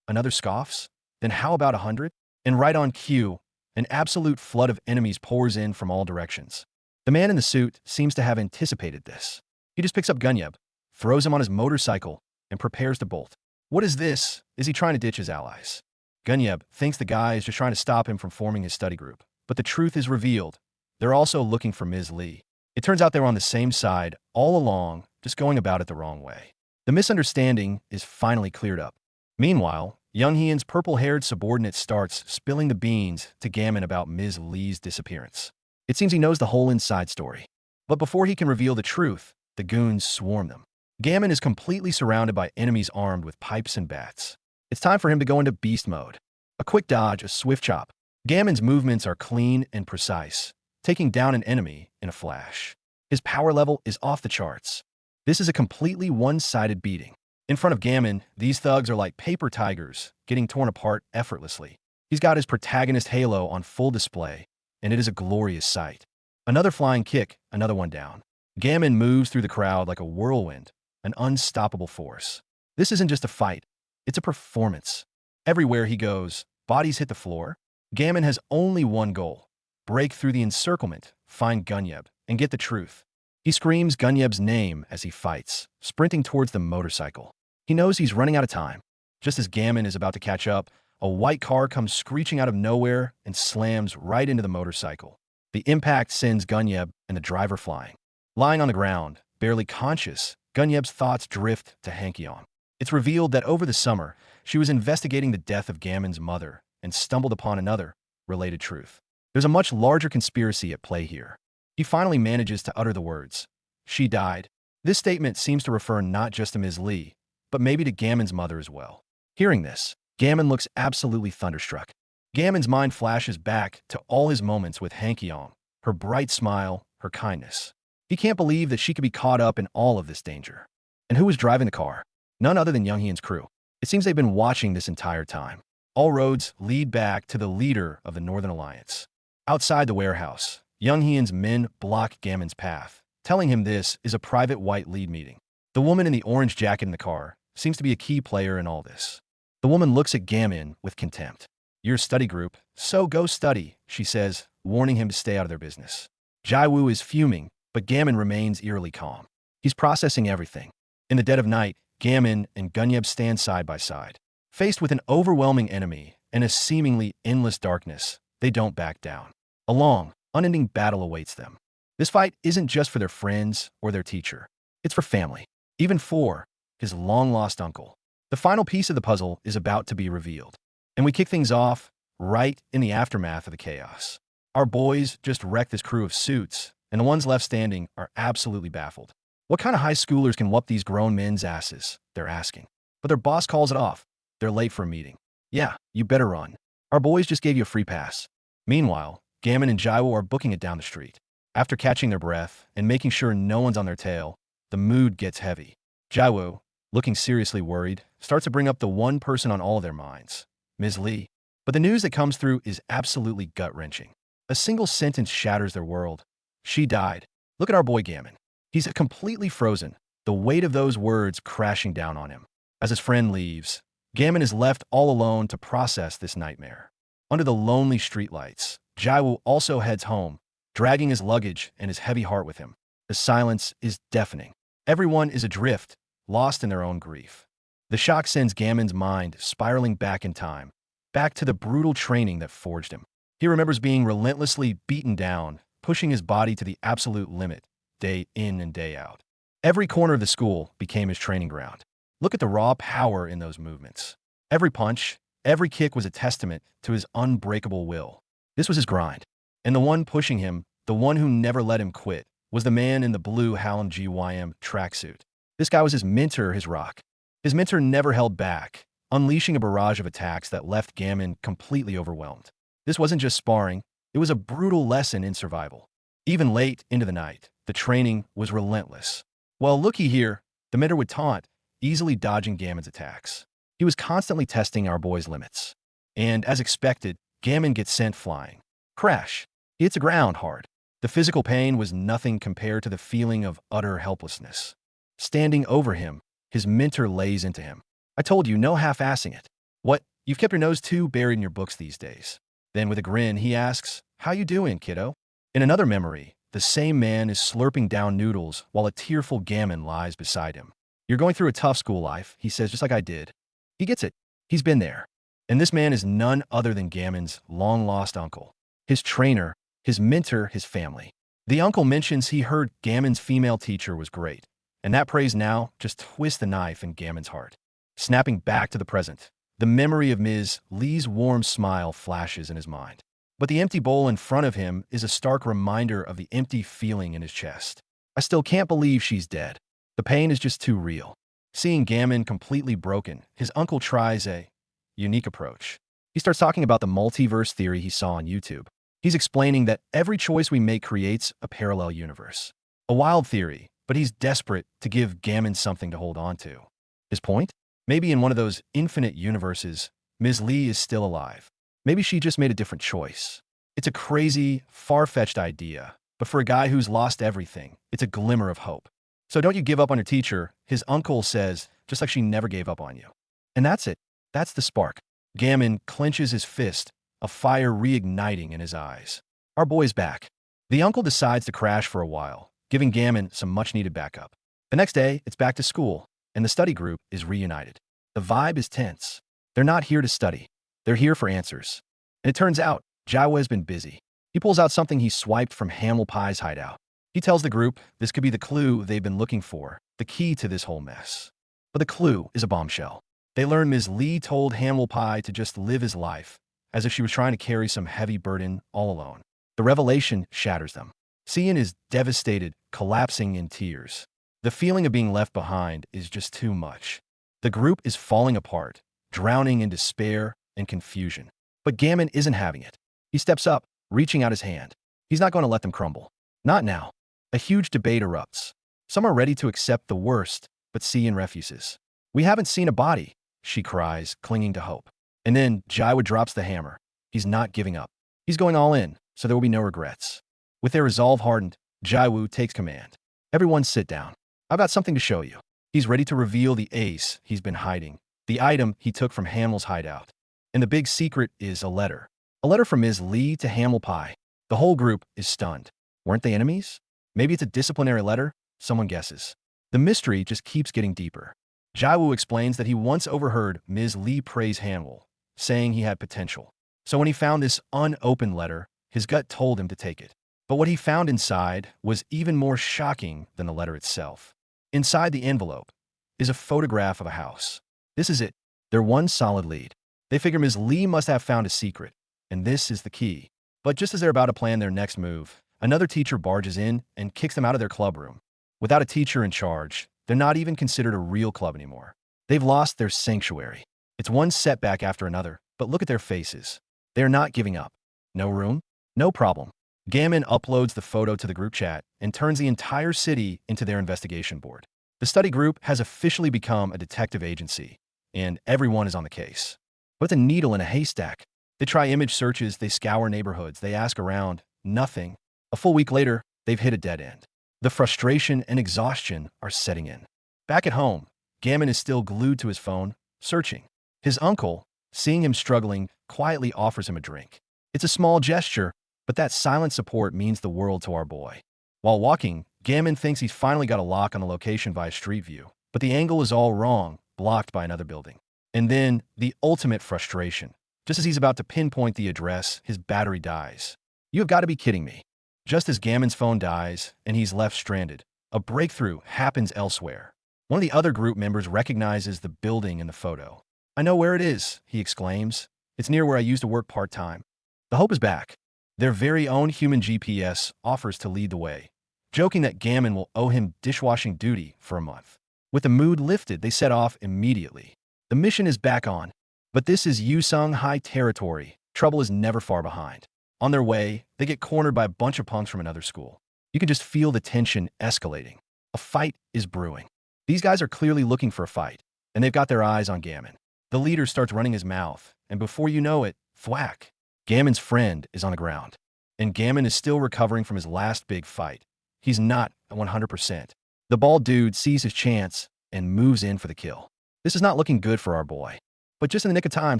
Another scoffs? Then how about 100? And right on cue, an absolute flood of enemies pours in from all directions. The man in the suit seems to have anticipated this. He just picks up Gunyeb, throws him on his motorcycle, and prepares to bolt. What is this? Is he trying to ditch his allies? Gunyeb thinks the guy is just trying to stop him from forming his study group. But the truth is revealed. They're also looking for Ms. Lee. It turns out they were on the same side all along, just going about it the wrong way. The misunderstanding is finally cleared up. Meanwhile, Young Hyun's purple-haired subordinate starts spilling the beans to Gammon about Ms. Lee's disappearance. It seems he knows the whole inside story. But before he can reveal the truth, the goons swarm them. Gammon is completely surrounded by enemies armed with pipes and bats. It's time for him to go into beast mode. A quick dodge, a swift chop. Gammon's movements are clean and precise, taking down an enemy in a flash. His power level is off the charts. This is a completely one-sided beating. In front of Gammon, these thugs are like paper tigers, getting torn apart effortlessly. He's got his protagonist halo on full display, and it is a glorious sight. Another flying kick, another one down. Gammon moves through the crowd like a whirlwind, an unstoppable force. This isn't just a fight, it's a performance. Everywhere he goes, bodies hit the floor. Gammon has only one goal: break through the encirclement, find Gunyeb, and get the truth. He screams Gunyeb's name as he fights, sprinting towards the motorcycle. He knows he's running out of time. Just as Gammon is about to catch up, a white car comes screeching out of nowhere and slams right into the motorcycle. The impact sends Gunyeb and the driver flying. Lying on the ground, barely conscious, Gunyeb's thoughts drift to Hankyong. It's revealed that over the summer, she was investigating the death of Gammon's mother and stumbled upon another related truth. There's a much larger conspiracy at play here. He finally manages to utter the words, "She died." This statement seems to refer not just to Ms. Lee, but maybe to Gammon's mother as well. Hearing this, Gammon looks absolutely thunderstruck. Gammon's mind flashes back to all his moments with Hankyong, her bright smile, her kindness. He can't believe that she could be caught up in all of this danger. And who was driving the car? None other than Young Hyun's crew. It seems they've been watching this entire time. All roads lead back to the leader of the Northern Alliance. Outside the warehouse, Young Hyun's men block Gammon's path, telling him this is a private white lead meeting. The woman in the orange jacket in the car seems to be a key player in all this. The woman looks at Gammon with contempt. "You're a study group, so go study," she says, warning him to stay out of their business. Jaiwoo is fuming, but Gammon remains eerily calm. He's processing everything. In the dead of night, Gammon and Gunyeb stand side by side. Faced with an overwhelming enemy and a seemingly endless darkness, they don't back down. A long, unending battle awaits them. This fight isn't just for their friends or their teacher. It's for family, even for his long-lost uncle. The final piece of the puzzle is about to be revealed. And we kick things off right in the aftermath of the chaos. Our boys just wrecked this crew of suits, and the ones left standing are absolutely baffled. What kind of high schoolers can whoop these grown men's asses? They're asking. But their boss calls it off. They're late for a meeting. Yeah, you better run. Our boys just gave you a free pass. Meanwhile, Gammon and Jaiwoo are booking it down the street. After catching their breath and making sure no one's on their tail, the mood gets heavy. Jaiwoo, looking seriously worried, starts to bring up the one person on all of their minds, Ms. Lee. But the news that comes through is absolutely gut-wrenching. A single sentence shatters their world. She died. Look at our boy Gammon. He's completely frozen, the weight of those words crashing down on him. As his friend leaves, Gammon is left all alone to process this nightmare. Under the lonely streetlights, Jaiwoo also heads home, dragging his luggage and his heavy heart with him. The silence is deafening. Everyone is adrift, lost in their own grief. The shock sends Gammon's mind spiraling back in time, back to the brutal training that forged him. He remembers being relentlessly beaten down, pushing his body to the absolute limit, day in and day out. Every corner of the school became his training ground. Look at the raw power in those movements. Every punch, every kick was a testament to his unbreakable will. This was his grind. And the one pushing him, the one who never let him quit, was the man in the blue Hallam GYM tracksuit. This guy was his mentor, his rock. His mentor never held back, unleashing a barrage of attacks that left Gammon completely overwhelmed. This wasn't just sparring, it was a brutal lesson in survival. Even late into the night, the training was relentless. Well, looky here, the mentor would taunt, easily dodging Gammon's attacks. He was constantly testing our boy's limits. And as expected, Gammon gets sent flying. Crash. He hits the ground hard. The physical pain was nothing compared to the feeling of utter helplessness. Standing over him, his mentor lays into him. "I told you, no half-assing it. What, you've kept your nose too buried in your books these days." Then with a grin, he asks, "How you doing, kiddo?" In another memory, the same man is slurping down noodles while a tearful Gammon lies beside him. "You're going through a tough school life," he says, "just like I did." He gets it. He's been there. And this man is none other than Gammon's long-lost uncle. His trainer, his mentor, his family. The uncle mentions he heard Gammon's female teacher was great, and that praise now just twists the knife in Gammon's heart. Snapping back to the present, the memory of Ms. Lee's warm smile flashes in his mind. But the empty bowl in front of him is a stark reminder of the empty feeling in his chest. I still can't believe she's dead. The pain is just too real. Seeing Gammon completely broken, his uncle tries a unique approach. He starts talking about the multiverse theory he saw on YouTube. He's explaining that every choice we make creates a parallel universe. A wild theory, but he's desperate to give Gammon something to hold on to. His point? Maybe in one of those infinite universes, Ms. Lee is still alive. Maybe she just made a different choice. It's a crazy, far-fetched idea, but for a guy who's lost everything, it's a glimmer of hope. So don't you give up on your teacher, his uncle says, just like she never gave up on you. And that's it. That's the spark. Gammon clenches his fist, a fire reigniting in his eyes. Our boy's back. The uncle decides to crash for a while, giving Gammon some much-needed backup. The next day, it's back to school, and the study group is reunited. The vibe is tense. They're not here to study. They're here for answers. And it turns out, Jawa has been busy. He pulls out something he swiped from Hamel Pie's hideout. He tells the group this could be the clue they've been looking for, the key to this whole mess. But the clue is a bombshell. They learn Ms. Lee told Hamel Pie to just live his life, as if she was trying to carry some heavy burden all alone. The revelation shatters them. Cian is devastated, collapsing in tears. The feeling of being left behind is just too much. The group is falling apart, drowning in despair and confusion. But Gammon isn't having it. He steps up, reaching out his hand. He's not going to let them crumble. Not now. A huge debate erupts. Some are ready to accept the worst, but Cian refuses. "We haven't seen a body," she cries, clinging to hope. And then Jaiwa drops the hammer. He's not giving up. He's going all in, so there will be no regrets. With their resolve hardened, Jaiwu takes command. "Everyone sit down. I've got something to show you." He's ready to reveal the ace he's been hiding, the item he took from Hamel's hideout. And the big secret is a letter. A letter from Ms. Lee to Hamel Pie. The whole group is stunned. Weren't they enemies? Maybe it's a disciplinary letter? Someone guesses. The mystery just keeps getting deeper. Jaiwu explains that he once overheard Ms. Lee praise Hamel, saying he had potential. So when he found this unopened letter, his gut told him to take it. But what he found inside was even more shocking than the letter itself. Inside the envelope is a photograph of a house. This is it, their one solid lead. They figure Ms. Lee must have found a secret, and this is the key. But just as they're about to plan their next move, another teacher barges in and kicks them out of their club room. Without a teacher in charge, they're not even considered a real club anymore. They've lost their sanctuary. It's one setback after another, but look at their faces. They're not giving up. No room? No problem. Gammon uploads the photo to the group chat and turns the entire city into their investigation board. The study group has officially become a detective agency, and everyone is on the case. But a needle in a haystack. They try image searches, they scour neighborhoods, they ask around. Nothing. A full week later, they've hit a dead end. The frustration and exhaustion are setting in. Back at home, Gammon is still glued to his phone, searching. His uncle, seeing him struggling, quietly offers him a drink. It's a small gesture, but that silent support means the world to our boy. While walking, Gammon thinks he's finally got a lock on the location via Street View, but the angle is all wrong, blocked by another building. And then, the ultimate frustration. Just as he's about to pinpoint the address, his battery dies. You have got to be kidding me. Just as Gammon's phone dies, and he's left stranded, a breakthrough happens elsewhere. One of the other group members recognizes the building in the photo. "I know where it is," he exclaims. "It's near where I used to work part-time." The hope is back. Their very own human GPS offers to lead the way, joking that Gammon will owe him dishwashing duty for a month. With the mood lifted, they set off immediately. The mission is back on, but this is Yusung High territory. Trouble is never far behind. On their way, they get cornered by a bunch of punks from another school. You can just feel the tension escalating. A fight is brewing. These guys are clearly looking for a fight, and they've got their eyes on Gammon. The leader starts running his mouth, and before you know it, thwack. Gammon's friend is on the ground, and Gammon is still recovering from his last big fight. He's not at 100%. The bald dude sees his chance and moves in for the kill. This is not looking good for our boy. But just in the nick of time,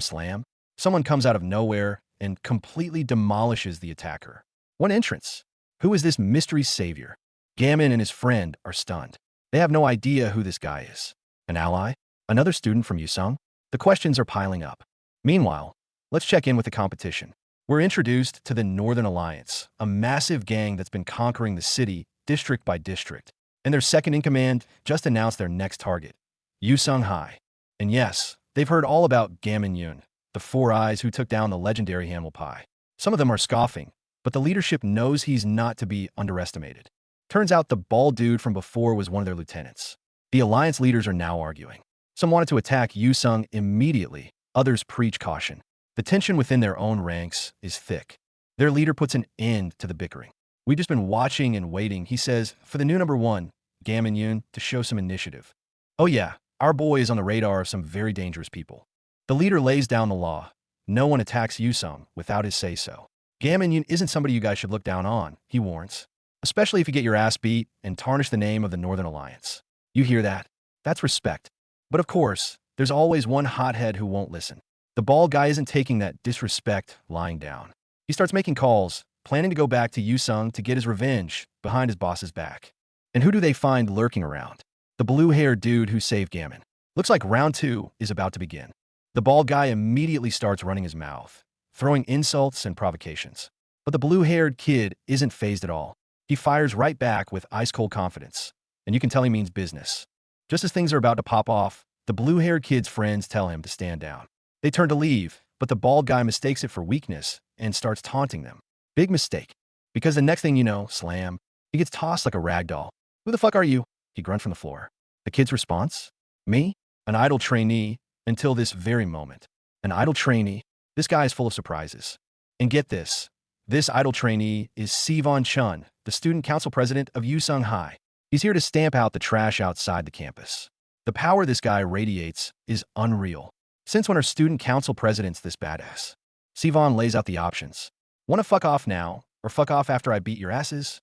slam, someone comes out of nowhere and completely demolishes the attacker. One entrance. Who is this mystery savior? Gammon and his friend are stunned. They have no idea who this guy is. An ally? Another student from Yusung? The questions are piling up. Meanwhile, let's check in with the competition. We're introduced to the Northern Alliance, a massive gang that's been conquering the city district by district. And their second in command just announced their next target, Yusung Hai. And yes, they've heard all about Gammon, the Four Eyes who took down the legendary Hamel Pie. Some of them are scoffing, but the leadership knows he's not to be underestimated. Turns out the bald dude from before was one of their lieutenants. The alliance leaders are now arguing. Some wanted to attack Yusung immediately, others preach caution. The tension within their own ranks is thick. Their leader puts an end to the bickering. We've just been watching and waiting, he says, for the new number one, Gammon, to show some initiative. Oh yeah, our boy is on the radar of some very dangerous people. The leader lays down the law. No one attacks Yusung without his say-so. Gammon isn't somebody you guys should look down on, he warns. Especially if you get your ass beat and tarnish the name of the Northern Alliance. You hear that? That's respect. But of course, there's always one hothead who won't listen. The bald guy isn't taking that disrespect lying down. He starts making calls, planning to go back to Yusung to get his revenge behind his boss's back. And who do they find lurking around? The blue-haired dude who saved Gammon. Looks like round 2 is about to begin. The bald guy immediately starts running his mouth, throwing insults and provocations. But the blue-haired kid isn't fazed at all. He fires right back with ice-cold confidence. And you can tell he means business. Just as things are about to pop off, the blue-haired kid's friends tell him to stand down. They turn to leave, but the bald guy mistakes it for weakness and starts taunting them. Big mistake. Because the next thing you know, slam, he gets tossed like a rag doll. Who the fuck are you? He grunts from the floor. The kid's response? Me? An idle trainee until this very moment. An idle trainee? This guy is full of surprises. And get this. This idle trainee is Sivon Chun, the student council president of Yusung High. He's here to stamp out the trash outside the campus. The power this guy radiates is unreal. Since when are student council presidents this badass? Sivon lays out the options. Want to fuck off now, or fuck off after I beat your asses?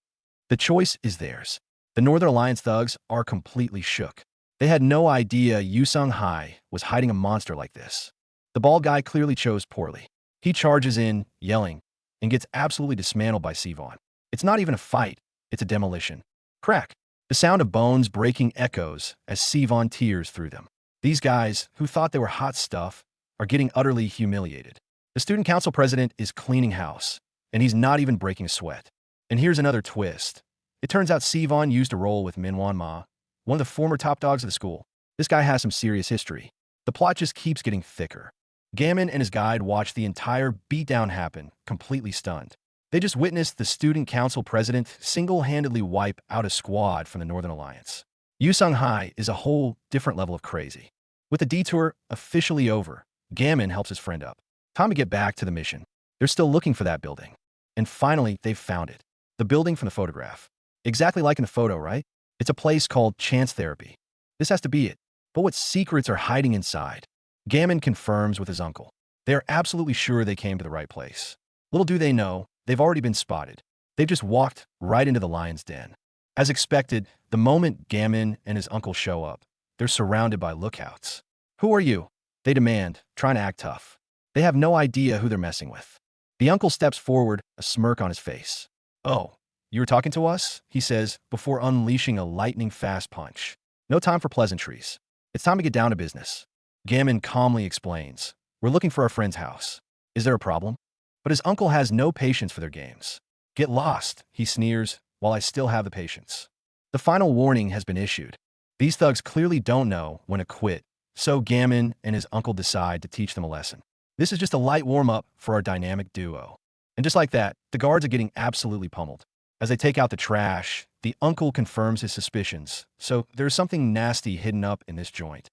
The choice is theirs. The Northern Alliance thugs are completely shook. They had no idea Yusung High was hiding a monster like this. The bald guy clearly chose poorly. He charges in, yelling, and gets absolutely dismantled by Sivon. It's not even a fight, it's a demolition. Crack. The sound of bones breaking echoes as Sivon tears through them. These guys, who thought they were hot stuff, are getting utterly humiliated. The student council president is cleaning house, and he's not even breaking a sweat. And here's another twist. It turns out Sivon used to roll with Minwan Ma, one of the former top dogs of the school. This guy has some serious history. The plot just keeps getting thicker. Gammon and his guide watch the entire beatdown happen, completely stunned. They just witnessed the student council president single-handedly wipe out a squad from the Northern Alliance. Yusung High is a whole different level of crazy. With the detour officially over, Gammon helps his friend up. Time to get back to the mission. They're still looking for that building. And finally, they've found it. The building from the photograph. Exactly like in the photo, right? It's a place called Chance Therapy. This has to be it. But what secrets are hiding inside? Gammon confirms with his uncle. They are absolutely sure they came to the right place. Little do they know, they've already been spotted. They've just walked right into the lion's den. As expected, the moment Gammon and his uncle show up, they're surrounded by lookouts. Who are you? They demand, trying to act tough. They have no idea who they're messing with. The uncle steps forward, a smirk on his face. Oh, you were talking to us? He says, before unleashing a lightning-fast punch. No time for pleasantries. It's time to get down to business. Gammon calmly explains, we're looking for our friend's house. Is there a problem? But his uncle has no patience for their games. Get lost, he sneers, while I still have the patience. The final warning has been issued. These thugs clearly don't know when to quit, so Gammon and his uncle decide to teach them a lesson. This is just a light warm-up for our dynamic duo. And just like that, the guards are getting absolutely pummeled. As they take out the trash, the uncle confirms his suspicions, so there's something nasty hidden up in this joint.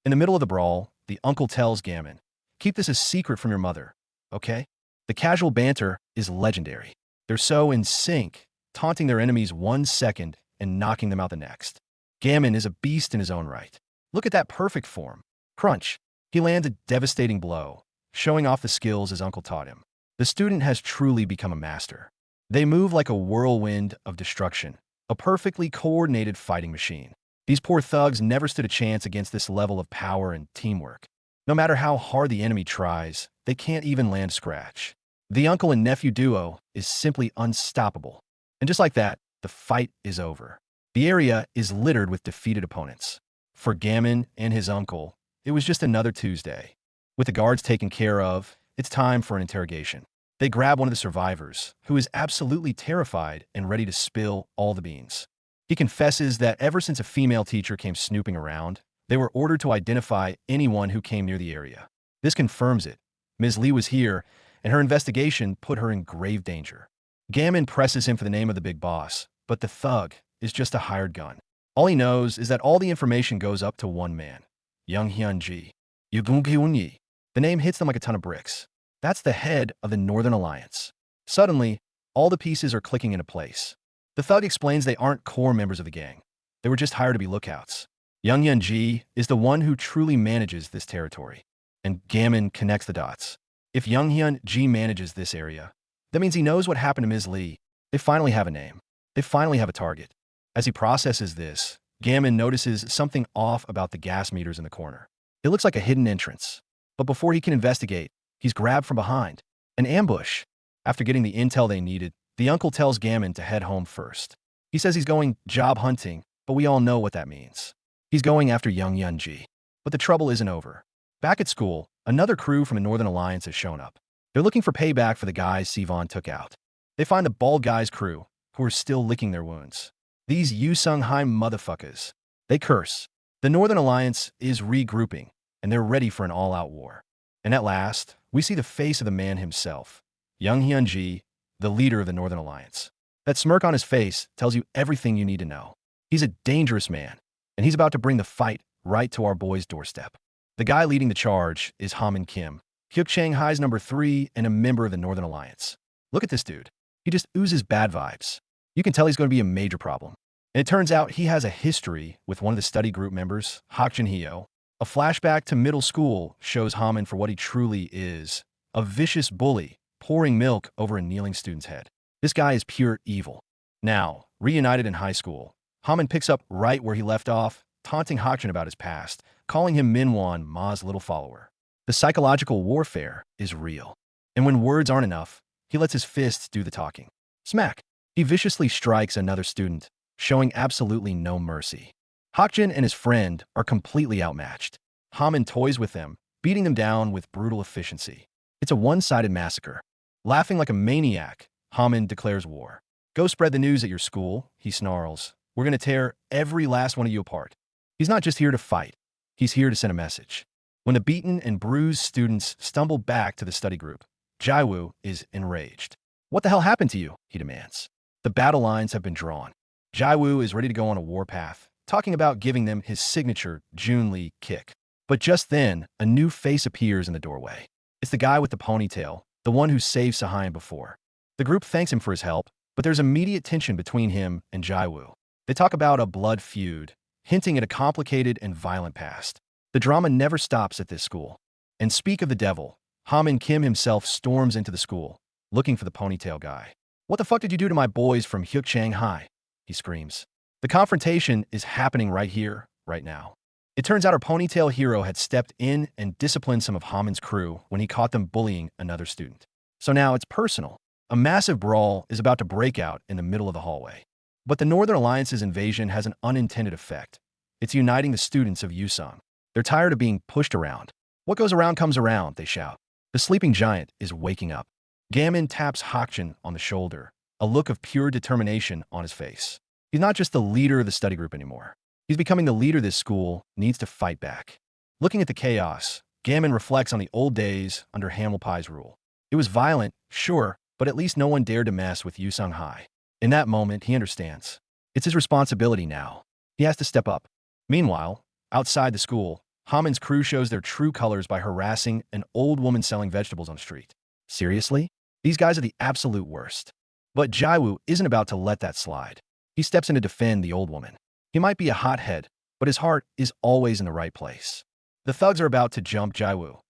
In the middle of the brawl, the uncle tells Gammon, keep this a secret from your mother, okay? The casual banter is legendary. They're so in sync, taunting their enemies 1 second and knocking them out the next. Gammon is a beast in his own right. Look at that perfect form. Crunch. He lands a devastating blow, showing off the skills his uncle taught him. The student has truly become a master. They move like a whirlwind of destruction, a perfectly coordinated fighting machine. These poor thugs never stood a chance against this level of power and teamwork. No matter how hard the enemy tries, they can't even land a scratch. The uncle and nephew duo is simply unstoppable. And just like that, the fight is over. The area is littered with defeated opponents. For Gammon and his uncle, it was just another Tuesday. With the guards taken care of, it's time for an interrogation. They grab one of the survivors, who is absolutely terrified and ready to spill all the beans. He confesses that ever since a female teacher came snooping around, they were ordered to identify anyone who came near the area. This confirms it. Ms. Lee was here, and her investigation put her in grave danger. Gammon presses him for the name of the big boss, but the thug is just a hired gun. All he knows is that all the information goes up to one man, Young Hyun-ji. Yugung-hyun-yi. The name hits them like a ton of bricks. That's the head of the Northern Alliance. Suddenly, all the pieces are clicking into place. The thug explains they aren't core members of the gang. They were just hired to be lookouts. Young Hyun-ji is the one who truly manages this territory. And Gammon connects the dots. If Young Hyun-ji manages this area, that means he knows what happened to Ms. Lee. They finally have a name. They finally have a target. As he processes this, Gammon notices something off about the gas meters in the corner. It looks like a hidden entrance. But before he can investigate, he's grabbed from behind. An ambush. After getting the intel they needed, the uncle tells Gammon to head home first. He says he's going job hunting, but we all know what that means. He's going after Young Hyun-ji. But the trouble isn't over. Back at school, another crew from the Northern Alliance has shown up. They're looking for payback for the guys Sivan took out. They find the bald guy's crew, who are still licking their wounds. These Yu-Sung-Hai motherfuckers. They curse. The Northern Alliance is regrouping, and they're ready for an all-out war. And at last, we see the face of the man himself, Young Hyun-ji, the leader of the Northern Alliance. That smirk on his face tells you everything you need to know. He's a dangerous man, and he's about to bring the fight right to our boy's doorstep. The guy leading the charge is Hamin Kim, Hyuk Shanghai's number 3 and a member of the Northern Alliance. Look at this dude. He just oozes bad vibes. You can tell he's going to be a major problem. And it turns out he has a history with one of the study group members, Hak Jin-hyo. A flashback to middle school shows Hamin for what he truly is, a vicious bully, pouring milk over a kneeling student's head. This guy is pure evil. Now, reunited in high school, Hamin picks up right where he left off, taunting Hakjin about his past, calling him Minwon, Ma's little follower. The psychological warfare is real. And when words aren't enough, he lets his fists do the talking. Smack! He viciously strikes another student, showing absolutely no mercy. Hakjin and his friend are completely outmatched. Hamin toys with them, beating them down with brutal efficiency. It's a one-sided massacre. Laughing like a maniac, Hamin declares war. Go spread the news at your school, he snarls. We're going to tear every last one of you apart. He's not just here to fight. He's here to send a message. When the beaten and bruised students stumble back to the study group, Jaiwoo is enraged. What the hell happened to you? He demands. The battle lines have been drawn. Jaiwoo is ready to go on a warpath, talking about giving them his signature Junli kick. But just then, a new face appears in the doorway. It's the guy with the ponytail, the one who saved Sahayan before. The group thanks him for his help, but there's immediate tension between him and Jaiwoo. They talk about a blood feud, hinting at a complicated and violent past. The drama never stops at this school. And speak of the devil, Hamin Kim himself storms into the school, looking for the ponytail guy. What the fuck did you do to my boys from Hyuk Shanghai? He screams. The confrontation is happening right here, right now. It turns out our ponytail hero had stepped in and disciplined some of Hamin's crew when he caught them bullying another student. So now it's personal. A massive brawl is about to break out in the middle of the hallway. But the Northern Alliance's invasion has an unintended effect. It's uniting the students of Yusung. They're tired of being pushed around. What goes around comes around, they shout. The sleeping giant is waking up. Gammon taps Hakjin on the shoulder, a look of pure determination on his face. He's not just the leader of the study group anymore. He's becoming the leader this school needs to fight back. Looking at the chaos, Gammon reflects on the old days under Hamilpai's rule. It was violent, sure, but at least no one dared to mess with Yusung Hai. In that moment, he understands. It's his responsibility now. He has to step up. Meanwhile, outside the school, Hamin's crew shows their true colors by harassing an old woman selling vegetables on the street. Seriously? These guys are the absolute worst. But Jaiwoo isn't about to let that slide. He steps in to defend the old woman. He might be a hothead, but his heart is always in the right place. The thugs are about to jump Jaiwoo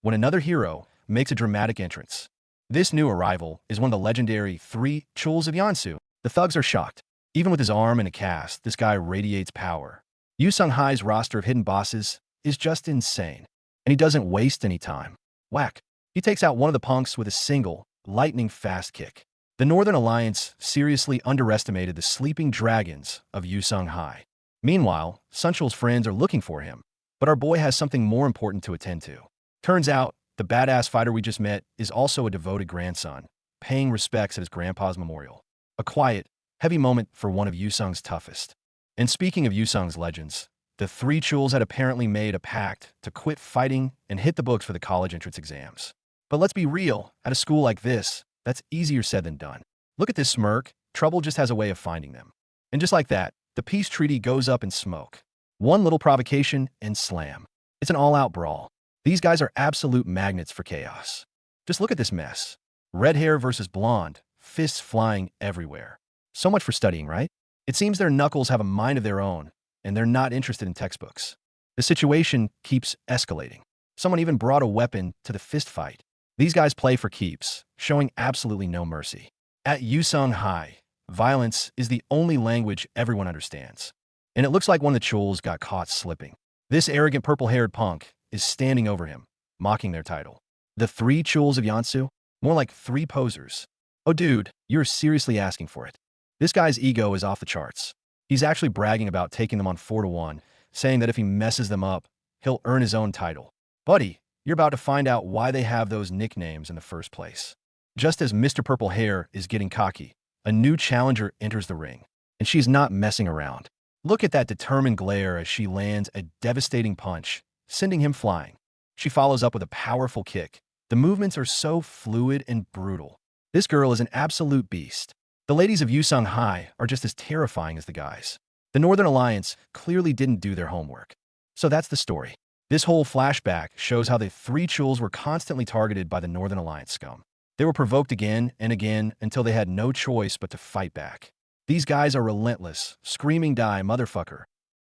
when another hero makes a dramatic entrance. This new arrival is one of the legendary 3 Chuls of Yansu. The thugs are shocked. Even with his arm in a cast, this guy radiates power. Yusung Hai's roster of hidden bosses is just insane, and he doesn't waste any time. Whack! He takes out one of the punks with a single, lightning-fast kick. The Northern Alliance seriously underestimated the sleeping dragons of Yusung Hai. Meanwhile, Sunchul's friends are looking for him, but our boy has something more important to attend to. Turns out, The badass fighter we just met is also a devoted grandson, paying respects at his grandpa's memorial. A quiet, heavy moment for one of Yusung's toughest. And speaking of Yusung's legends, the three chuls had apparently made a pact to quit fighting and hit the books for the college entrance exams. But let's be real, at a school like this, that's easier said than done. Look at this smirk, trouble just has a way of finding them. And just like that, the peace treaty goes up in smoke. One little provocation and slam. It's an all-out brawl. These guys are absolute magnets for chaos. Just look at this mess. Red hair versus blonde, fists flying everywhere. So much for studying, right? It seems their knuckles have a mind of their own, and they're not interested in textbooks. The situation keeps escalating. Someone even brought a weapon to the fist fight. These guys play for keeps, showing absolutely no mercy. At Yusung High, violence is the only language everyone understands. And it looks like one of the chuls got caught slipping. This arrogant purple-haired punk is standing over him, mocking their title. The three chuls of Yansu? More like three posers. Oh dude, you're seriously asking for it. This guy's ego is off the charts. He's actually bragging about taking them on 4-1, saying that if he messes them up, he'll earn his own title. Buddy, you're about to find out why they have those nicknames in the first place. Just as Mr. Purple Hair is getting cocky, a new challenger enters the ring, and she's not messing around. Look at that determined glare as she lands a devastating punch, sending him flying. She follows up with a powerful kick. The movements are so fluid and brutal. This girl is an absolute beast. The ladies of Yusung High are just as terrifying as the guys. The Northern Alliance clearly didn't do their homework. So that's the story. This whole flashback shows how the three chuls were constantly targeted by the Northern Alliance scum. They were provoked again and again until they had no choice but to fight back. These guys are relentless, screaming die, motherfucker.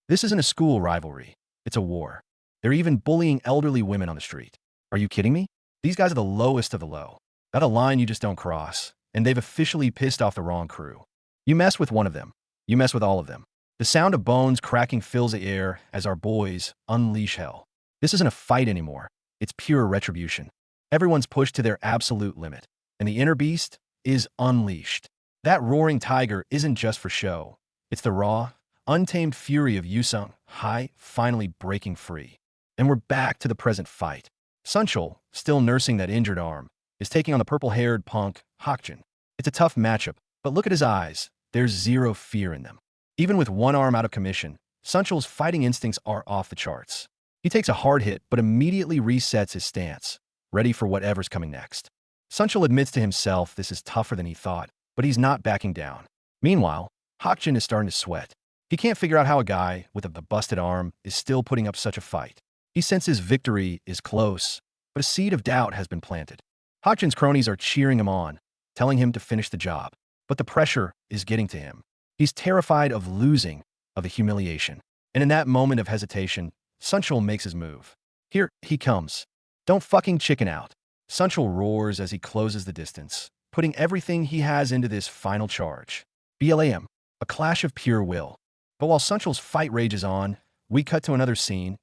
This isn't a school rivalry. It's a war. They're even bullying elderly women on the street. Are you kidding me? These guys are the lowest of the low. That's a line you just don't cross, and they've officially pissed off the wrong crew. You mess with one of them, you mess with all of them. The sound of bones cracking fills the air as our boys unleash hell. This isn't a fight anymore. It's pure retribution. Everyone's pushed to their absolute limit, and the inner beast is unleashed. That roaring tiger isn't just for show. It's the raw, untamed fury of Yusung High finally breaking free. And we're back to the present fight. Sunchul, still nursing that injured arm, is taking on the purple-haired punk, Hakjin. It's a tough matchup, but look at his eyes. There's zero fear in them. Even with one arm out of commission, Sunchul's fighting instincts are off the charts. He takes a hard hit, but immediately resets his stance, ready for whatever's coming next. Sunchul admits to himself this is tougher than he thought, but he's not backing down. Meanwhile, Hakjin is starting to sweat. He can't figure out how a guy with a busted arm is still putting up such a fight. He senses victory is close, but a seed of doubt has been planted. Hakjin's cronies are cheering him on, telling him to finish the job. But the pressure is getting to him. He's terrified of losing, of the humiliation. And in that moment of hesitation, Sunchul makes his move. Here he comes. Don't fucking chicken out. Sunchul roars as he closes the distance, putting everything he has into this final charge. BLAM, a clash of pure will. But while Sunchul's fight rages on, we cut to another scene,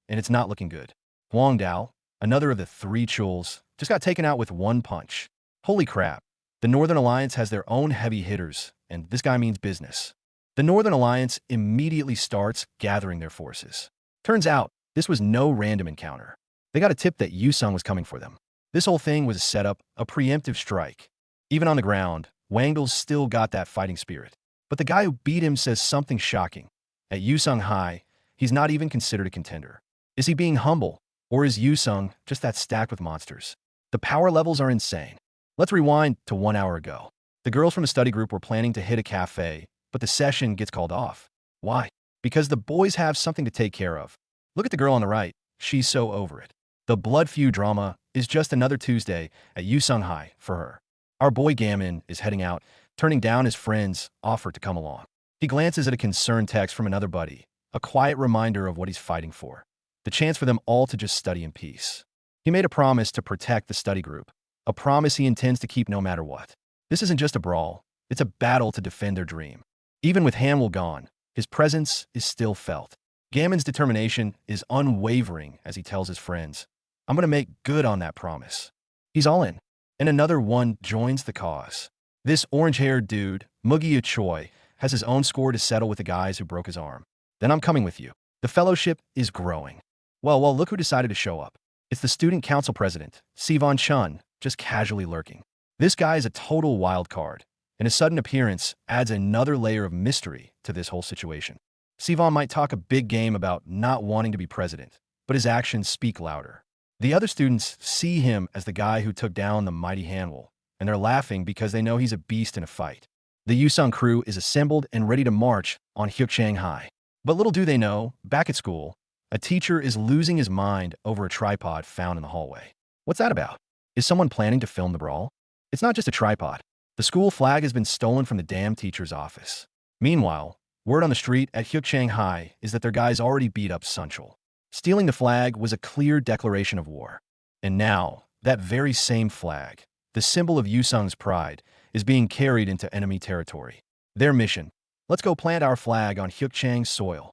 and it's not looking good. Huang Dao, another of the three chuls, just got taken out with one punch. Holy crap. The Northern Alliance has their own heavy hitters, and this guy means business. The Northern Alliance immediately starts gathering their forces. Turns out, this was no random encounter. They got a tip that Yusung was coming for them. This whole thing was a setup, a preemptive strike. Even on the ground, Wang Dale's still got that fighting spirit. But the guy who beat him says something shocking. At Yusung High, he's not even considered a contender. Is he being humble, or is Yusung just that stacked with monsters? The power levels are insane. Let's rewind to 1 hour ago. The girls from the study group were planning to hit a cafe, but the session gets called off. Why? Because the boys have something to take care of. Look at the girl on the right. She's so over it. The blood feud drama is just another Tuesday at Yusung High for her. Our boy Gammon is heading out, turning down his friend's offer to come along. He glances at a concerned text from another buddy, a quiet reminder of what he's fighting for. The chance for them all to just study in peace. He made a promise to protect the study group, a promise he intends to keep no matter what. This isn't just a brawl, it's a battle to defend their dream. Even with Hanwell gone, his presence is still felt. Gammon's determination is unwavering as he tells his friends, I'm going to make good on that promise. He's all in. And another one joins the cause. This orange-haired dude, Mugia Choi, has his own score to settle with the guys who broke his arm. Then I'm coming with you. The fellowship is growing. Well, look who decided to show up. It's the student council president, Sivan Chun, just casually lurking. This guy is a total wild card, and his sudden appearance adds another layer of mystery to this whole situation. Sivan might talk a big game about not wanting to be president, but his actions speak louder. The other students see him as the guy who took down the mighty Hanwol, and they're laughing because they know he's a beast in a fight. The Yusung crew is assembled and ready to march on Hyukchang High. But little do they know, back at school, a teacher is losing his mind over a tripod found in the hallway. What's that about? Is someone planning to film the brawl? It's not just a tripod. The school flag has been stolen from the damn teacher's office. Meanwhile, word on the street at Hyukchang High is that their guys already beat up Sunchul. Stealing the flag was a clear declaration of war. And now, that very same flag, the symbol of Yusung's pride, is being carried into enemy territory. Their mission: let's go plant our flag on Hyukchang's soil.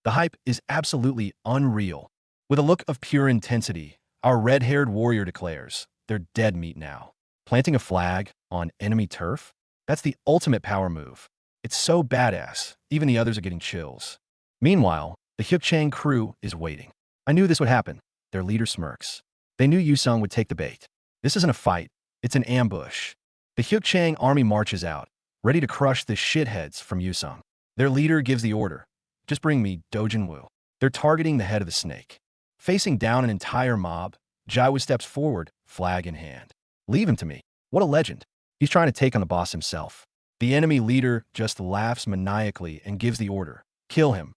The hype is absolutely unreal. With a look of pure intensity, our red-haired warrior declares, they're dead meat now. Planting a flag on enemy turf? That's the ultimate power move. It's so badass, even the others are getting chills. Meanwhile, the Hyukchang crew is waiting. I knew this would happen. Their leader smirks. They knew Yusung would take the bait. This isn't a fight, it's an ambush. The Hyukchang army marches out, ready to crush the shitheads from Yusung. Their leader gives the order, just bring me Dojin-woo. They're targeting the head of the snake. Facing down an entire mob, Jaiwoo steps forward, flag in hand. Leave him to me. What a legend. He's trying to take on the boss himself. The enemy leader just laughs maniacally and gives the order, kill him.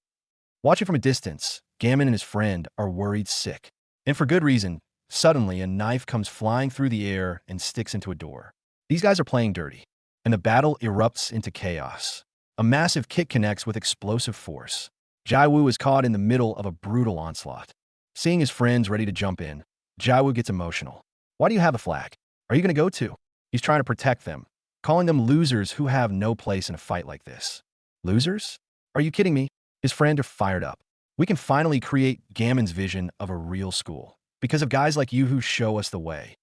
Watching from a distance, Gammon and his friend are worried sick. And for good reason. Suddenly, a knife comes flying through the air and sticks into a door. These guys are playing dirty, and the battle erupts into chaos. A massive kick connects with explosive force. Jaiwoo is caught in the middle of a brutal onslaught. Seeing his friends ready to jump in, Jaiwoo gets emotional. Why do you have a flag? Are you going to go too? He's trying to protect them, calling them losers who have no place in a fight like this. Losers? Are you kidding me? His friends are fired up. We can finally create Gammon's vision of a real school, because of guys like you who show us the way.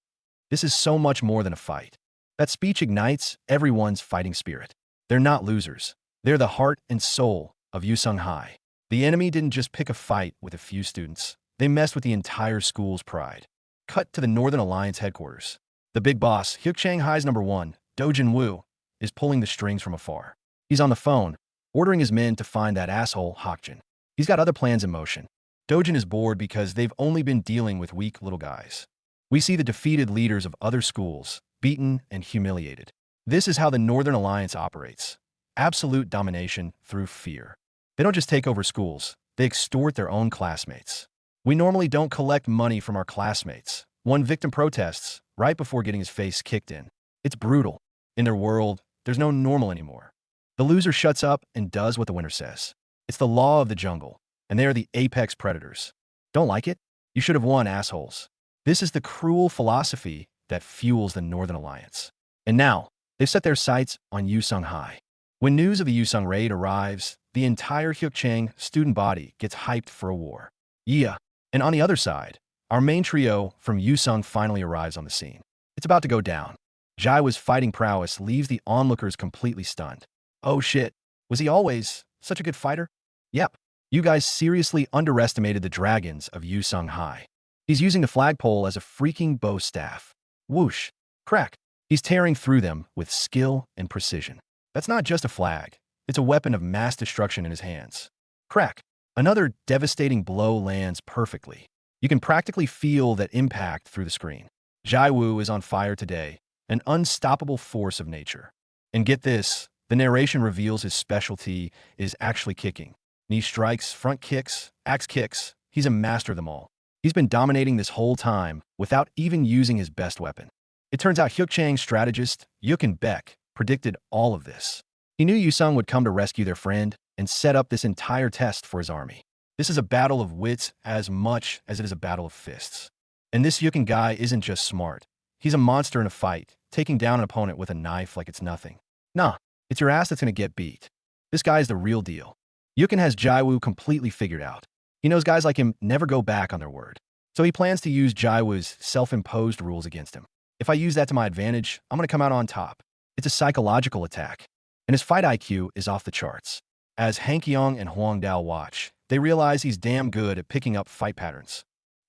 This is so much more than a fight. That speech ignites everyone's fighting spirit. They're not losers. They're the heart and soul of Yusung High. The enemy didn't just pick a fight with a few students. They messed with the entire school's pride. Cut to the Northern Alliance headquarters. The big boss, Hyukchang High's #1, Dojin-woo, is pulling the strings from afar. He's on the phone, ordering his men to find that asshole Hokjin. He's got other plans in motion. Dojin is bored because they've only been dealing with weak little guys. We see the defeated leaders of other schools, beaten and humiliated. This is how the Northern Alliance operates. Absolute domination through fear. They don't just take over schools, they extort their own classmates. We normally don't collect money from our classmates. One victim protests right before getting his face kicked in. It's brutal. In their world, there's no normal anymore. The loser shuts up and does what the winner says. It's the law of the jungle, and they are the apex predators. Don't like it? You should have won, assholes. This is the cruel philosophy that fuels the Northern Alliance. And now, they've set their sights on Yusung High. When news of the Yusung raid arrives, the entire Hyukchang student body gets hyped for a war. Yeah. And on the other side, our main trio from Yusung finally arrives on the scene. It's about to go down. Jaiwoo's fighting prowess leaves the onlookers completely stunned. Oh shit, was he always such a good fighter? Yep. You guys seriously underestimated the dragons of Yusung High. He's using the flagpole as a freaking bow staff. Whoosh. Crack. He's tearing through them with skill and precision. That's not just a flag. It's a weapon of mass destruction in his hands. Crack. Another devastating blow lands perfectly. You can practically feel that impact through the screen. Jaiwoo is on fire today, an unstoppable force of nature. And get this, the narration reveals his specialty is actually kicking. Knee strikes, front kicks, axe kicks. He's a master of them all. He's been dominating this whole time without even using his best weapon. It turns out Hyukchang's strategist, Yuk Baek, predicted all of this. He knew Yusung would come to rescue their friend and set up this entire test for his army. This is a battle of wits as much as it is a battle of fists. And this Yuk guy isn't just smart. He's a monster in a fight, taking down an opponent with a knife like it's nothing. Nah, it's your ass that's gonna get beat. This guy is the real deal. Yuk has Jaiwoo completely figured out. He knows guys like him never go back on their word. So he plans to use Jaiwoo's self-imposed rules against him. If I use that to my advantage, I'm going to come out on top. It's a psychological attack. And his fight IQ is off the charts. As Hank Young and Huang Dao watch, they realize he's damn good at picking up fight patterns.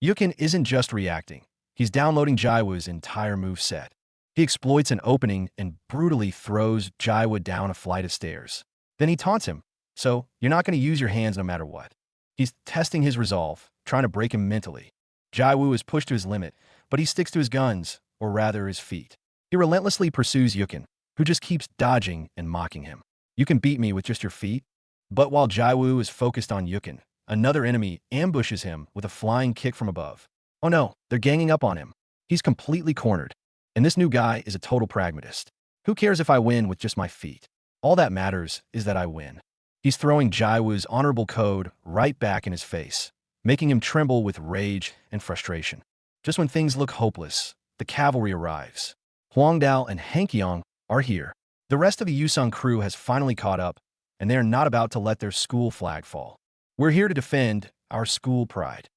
Yukin isn't just reacting. He's downloading Jaiwoo's entire moveset. He exploits an opening and brutally throws Jaiwoo down a flight of stairs. Then he taunts him. So, you're not going to use your hands no matter what. He's testing his resolve, trying to break him mentally. Jaiwoo is pushed to his limit, but he sticks to his guns, or rather his feet. He relentlessly pursues Yukin, who just keeps dodging and mocking him. You can beat me with just your feet? But while Jaiwoo is focused on Yukin, another enemy ambushes him with a flying kick from above. Oh no, they're ganging up on him. He's completely cornered. And this new guy is a total pragmatist. Who cares if I win with just my feet? All that matters is that I win. He's throwing Jaiwoo's honorable code right back in his face, making him tremble with rage and frustration. Just when things look hopeless, the cavalry arrives. Huangdao and Hankyong are here. The rest of the Yusung crew has finally caught up, and they are not about to let their school flag fall. We're here to defend our school pride,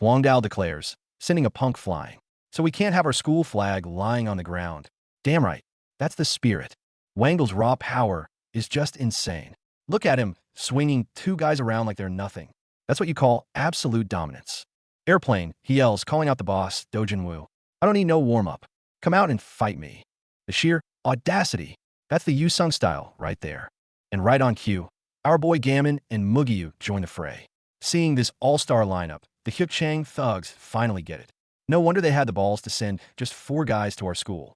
Huangdao declares, sending a punk flying. So we can't have our school flag lying on the ground. Damn right, that's the spirit. Wangdel's raw power is just insane. Look at him, swinging two guys around like they're nothing. That's what you call absolute dominance. Airplane, he yells, calling out the boss, Dojin Wu. I don't need no warm-up. Come out and fight me. The sheer audacity. That's the Yusung style right there. And right on cue, our boy Gammon and Mugyu join the fray. Seeing this all-star lineup, the Hyukchang thugs finally get it. No wonder they had the balls to send just 4 guys to our school.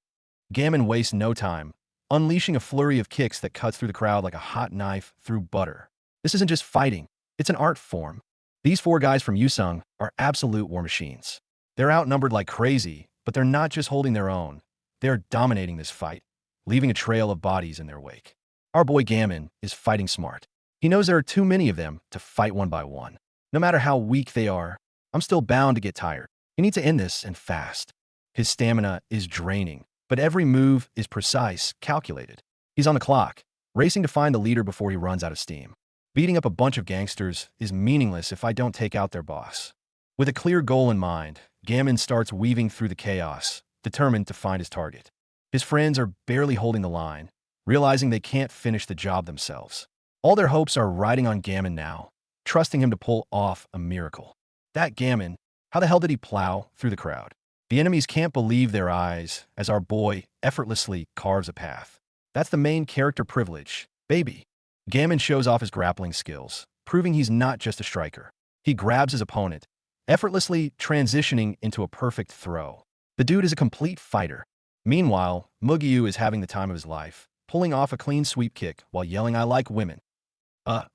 Gammon wastes no time, unleashing a flurry of kicks that cuts through the crowd like a hot knife through butter. This isn't just fighting, it's an art form. These 4 guys from Yusung are absolute war machines. They're outnumbered like crazy, but they're not just holding their own. They're dominating this fight, leaving a trail of bodies in their wake. Our boy Gammon is fighting smart. He knows there are too many of them to fight one by one. No matter how weak they are, I'm still bound to get tired. He needs to end this and fast. His stamina is draining, but every move is precise, calculated. He's on the clock, racing to find the leader before he runs out of steam. Beating up a bunch of gangsters is meaningless if I don't take out their boss. With a clear goal in mind, Gammon starts weaving through the chaos, determined to find his target. His friends are barely holding the line, realizing they can't finish the job themselves. All their hopes are riding on Gammon now, trusting him to pull off a miracle. That Gammon, how the hell did he plow through the crowd? The enemies can't believe their eyes as our boy effortlessly carves a path. That's the main character privilege, baby. Gammon shows off his grappling skills, proving he's not just a striker. He grabs his opponent, effortlessly transitioning into a perfect throw. The dude is a complete fighter. Meanwhile, Mugyu is having the time of his life, pulling off a clean sweep kick while yelling, I like women.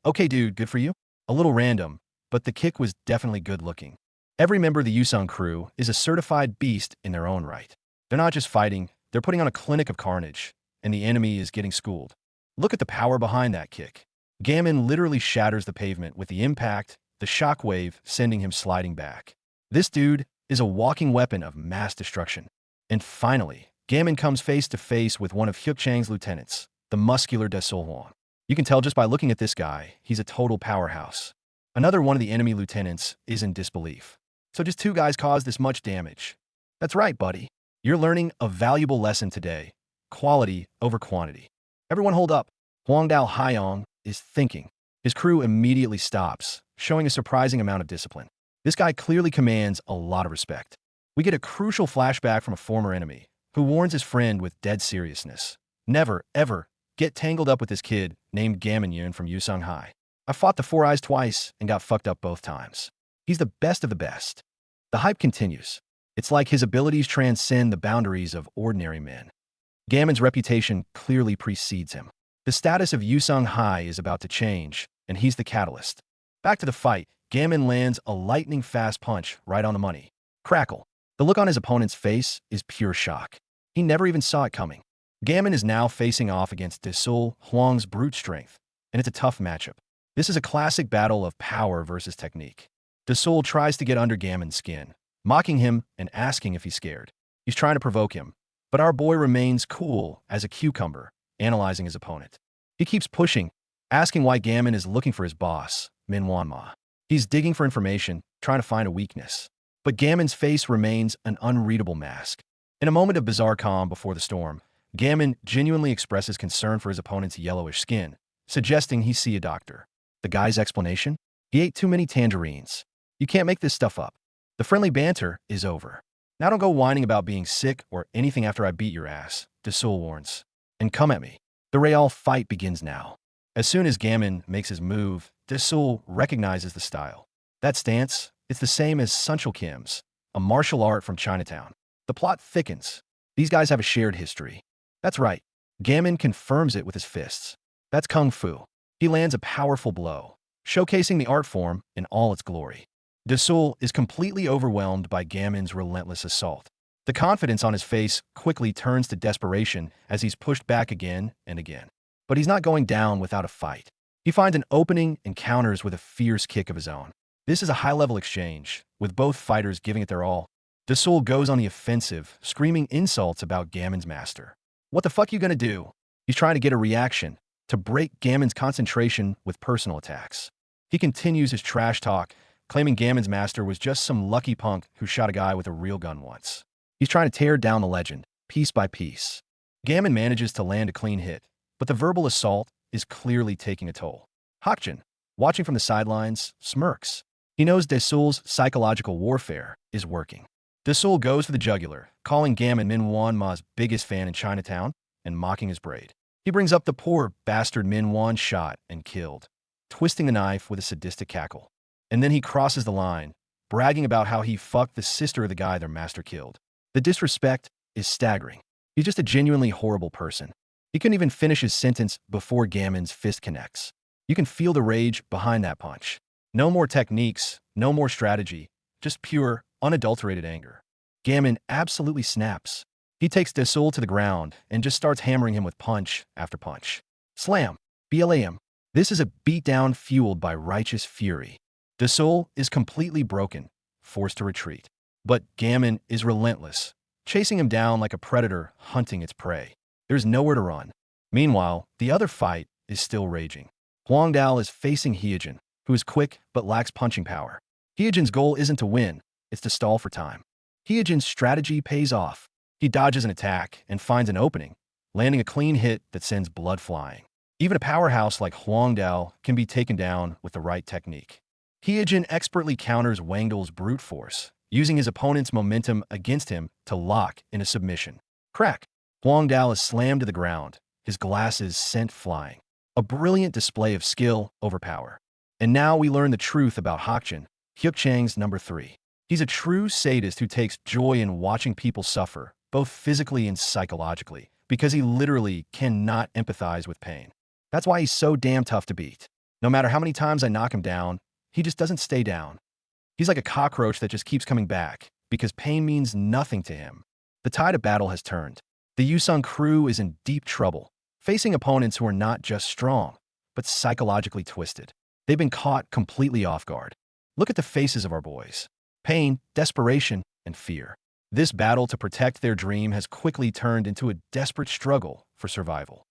Okay dude, good for you? A little random, but the kick was definitely good looking. Every member of the Yusung crew is a certified beast in their own right. They're not just fighting, they're putting on a clinic of carnage, and the enemy is getting schooled. Look at the power behind that kick. Gammon literally shatters the pavement with the impact, the shockwave sending him sliding back. This dude is a walking weapon of mass destruction. And finally, Gammon comes face to face with one of Hyukchang's lieutenants, the muscular De Solhuang. You can tell just by looking at this guy, he's a total powerhouse. Another one of the enemy lieutenants is in disbelief. So just 2 guys caused this much damage. That's right, buddy. You're learning a valuable lesson today. Quality over quantity. Everyone hold up. Huangdao Haiyong is thinking. His crew immediately stops, showing a surprising amount of discipline. This guy clearly commands a lot of respect. We get a crucial flashback from a former enemy, who warns his friend with dead seriousness. Never, ever, get tangled up with this kid named Gammon Yun from Yusung High. I fought the 4 Eyes twice and got fucked up both times. He's the best of the best. The hype continues. It's like his abilities transcend the boundaries of ordinary men. Gammon's reputation clearly precedes him. The status of Yusung High is about to change, and he's the catalyst. Back to the fight, Gammon lands a lightning-fast punch right on the money. Crackle. The look on his opponent's face is pure shock. He never even saw it coming. Gammon is now facing off against De Sol Huang's brute strength, and it's a tough matchup. This is a classic battle of power versus technique. De Sol tries to get under Gammon's skin, mocking him and asking if he's scared. He's trying to provoke him, but our boy remains cool as a cucumber, analyzing his opponent. He keeps pushing, asking why Gammon is looking for his boss, Manhwa. He's digging for information, trying to find a weakness. But Gammon's face remains an unreadable mask. In a moment of bizarre calm before the storm, Gammon genuinely expresses concern for his opponent's yellowish skin, suggesting he see a doctor. The guy's explanation? He ate too many tangerines. You can't make this stuff up. The friendly banter is over. Now don't go whining about being sick or anything after I beat your ass, Desul warns. And come at me. The real fight begins now. As soon as Gammon makes his move, Desul recognizes the style. That stance, it's the same as Sunchul Kim's, a martial art from Chinatown. The plot thickens. These guys have a shared history. That's right. Gammon confirms it with his fists. That's kung fu. He lands a powerful blow, showcasing the art form in all its glory. Desul is completely overwhelmed by Gammon's relentless assault. The confidence on his face quickly turns to desperation as he's pushed back again and again. But he's not going down without a fight. He finds an opening and counters with a fierce kick of his own. This is a high-level exchange, with both fighters giving it their all. Desul goes on the offensive, screaming insults about Gammon's master. What the fuck you gonna do? He's trying to get a reaction, to break Gammon's concentration with personal attacks. He continues his trash talk, claiming Gammon's master was just some lucky punk who shot a guy with a real gun once. He's trying to tear down the legend, piece by piece. Gammon manages to land a clean hit, but the verbal assault is clearly taking a toll. Hakjin, watching from the sidelines, smirks. He knows Desul's psychological warfare is working. Desul goes for the jugular, calling Gammon Min Wan Ma's biggest fan in Chinatown and mocking his braid. He brings up the poor bastard Min Wan shot and killed, twisting the knife with a sadistic cackle. And then he crosses the line, bragging about how he fucked the sister of the guy their master killed. The disrespect is staggering. He's just a genuinely horrible person. He couldn't even finish his sentence before Gammon's fist connects. You can feel the rage behind that punch. No more techniques, no more strategy, just pure, unadulterated anger. Gammon absolutely snaps. He takes Desul to the ground and just starts hammering him with punch after punch. Slam! BLAM. This is a beatdown fueled by righteous fury. Desul is completely broken, forced to retreat. But Gammon is relentless, chasing him down like a predator hunting its prey. There's nowhere to run. Meanwhile, the other fight is still raging. Huangdao is facing Hyejin, who is quick but lacks punching power. Hyejin's goal isn't to win, it's to stall for time. Hyejin's strategy pays off. He dodges an attack and finds an opening, landing a clean hit that sends blood flying. Even a powerhouse like Huangdao can be taken down with the right technique. Hyejin expertly counters Wang Dul's brute force, using his opponent's momentum against him to lock in a submission. Crack! Huangdao is slammed to the ground, his glasses sent flying. A brilliant display of skill over power. And now we learn the truth about Hakjin, Hyukchang's number 3. He's a true sadist who takes joy in watching people suffer, both physically and psychologically, because he literally cannot empathize with pain. That's why he's so damn tough to beat. No matter how many times I knock him down, he just doesn't stay down. He's like a cockroach that just keeps coming back, because pain means nothing to him. The tide of battle has turned. The Yusung crew is in deep trouble, facing opponents who are not just strong, but psychologically twisted. They've been caught completely off guard. Look at the faces of our boys. Pain, desperation, and fear. This battle to protect their dream has quickly turned into a desperate struggle for survival.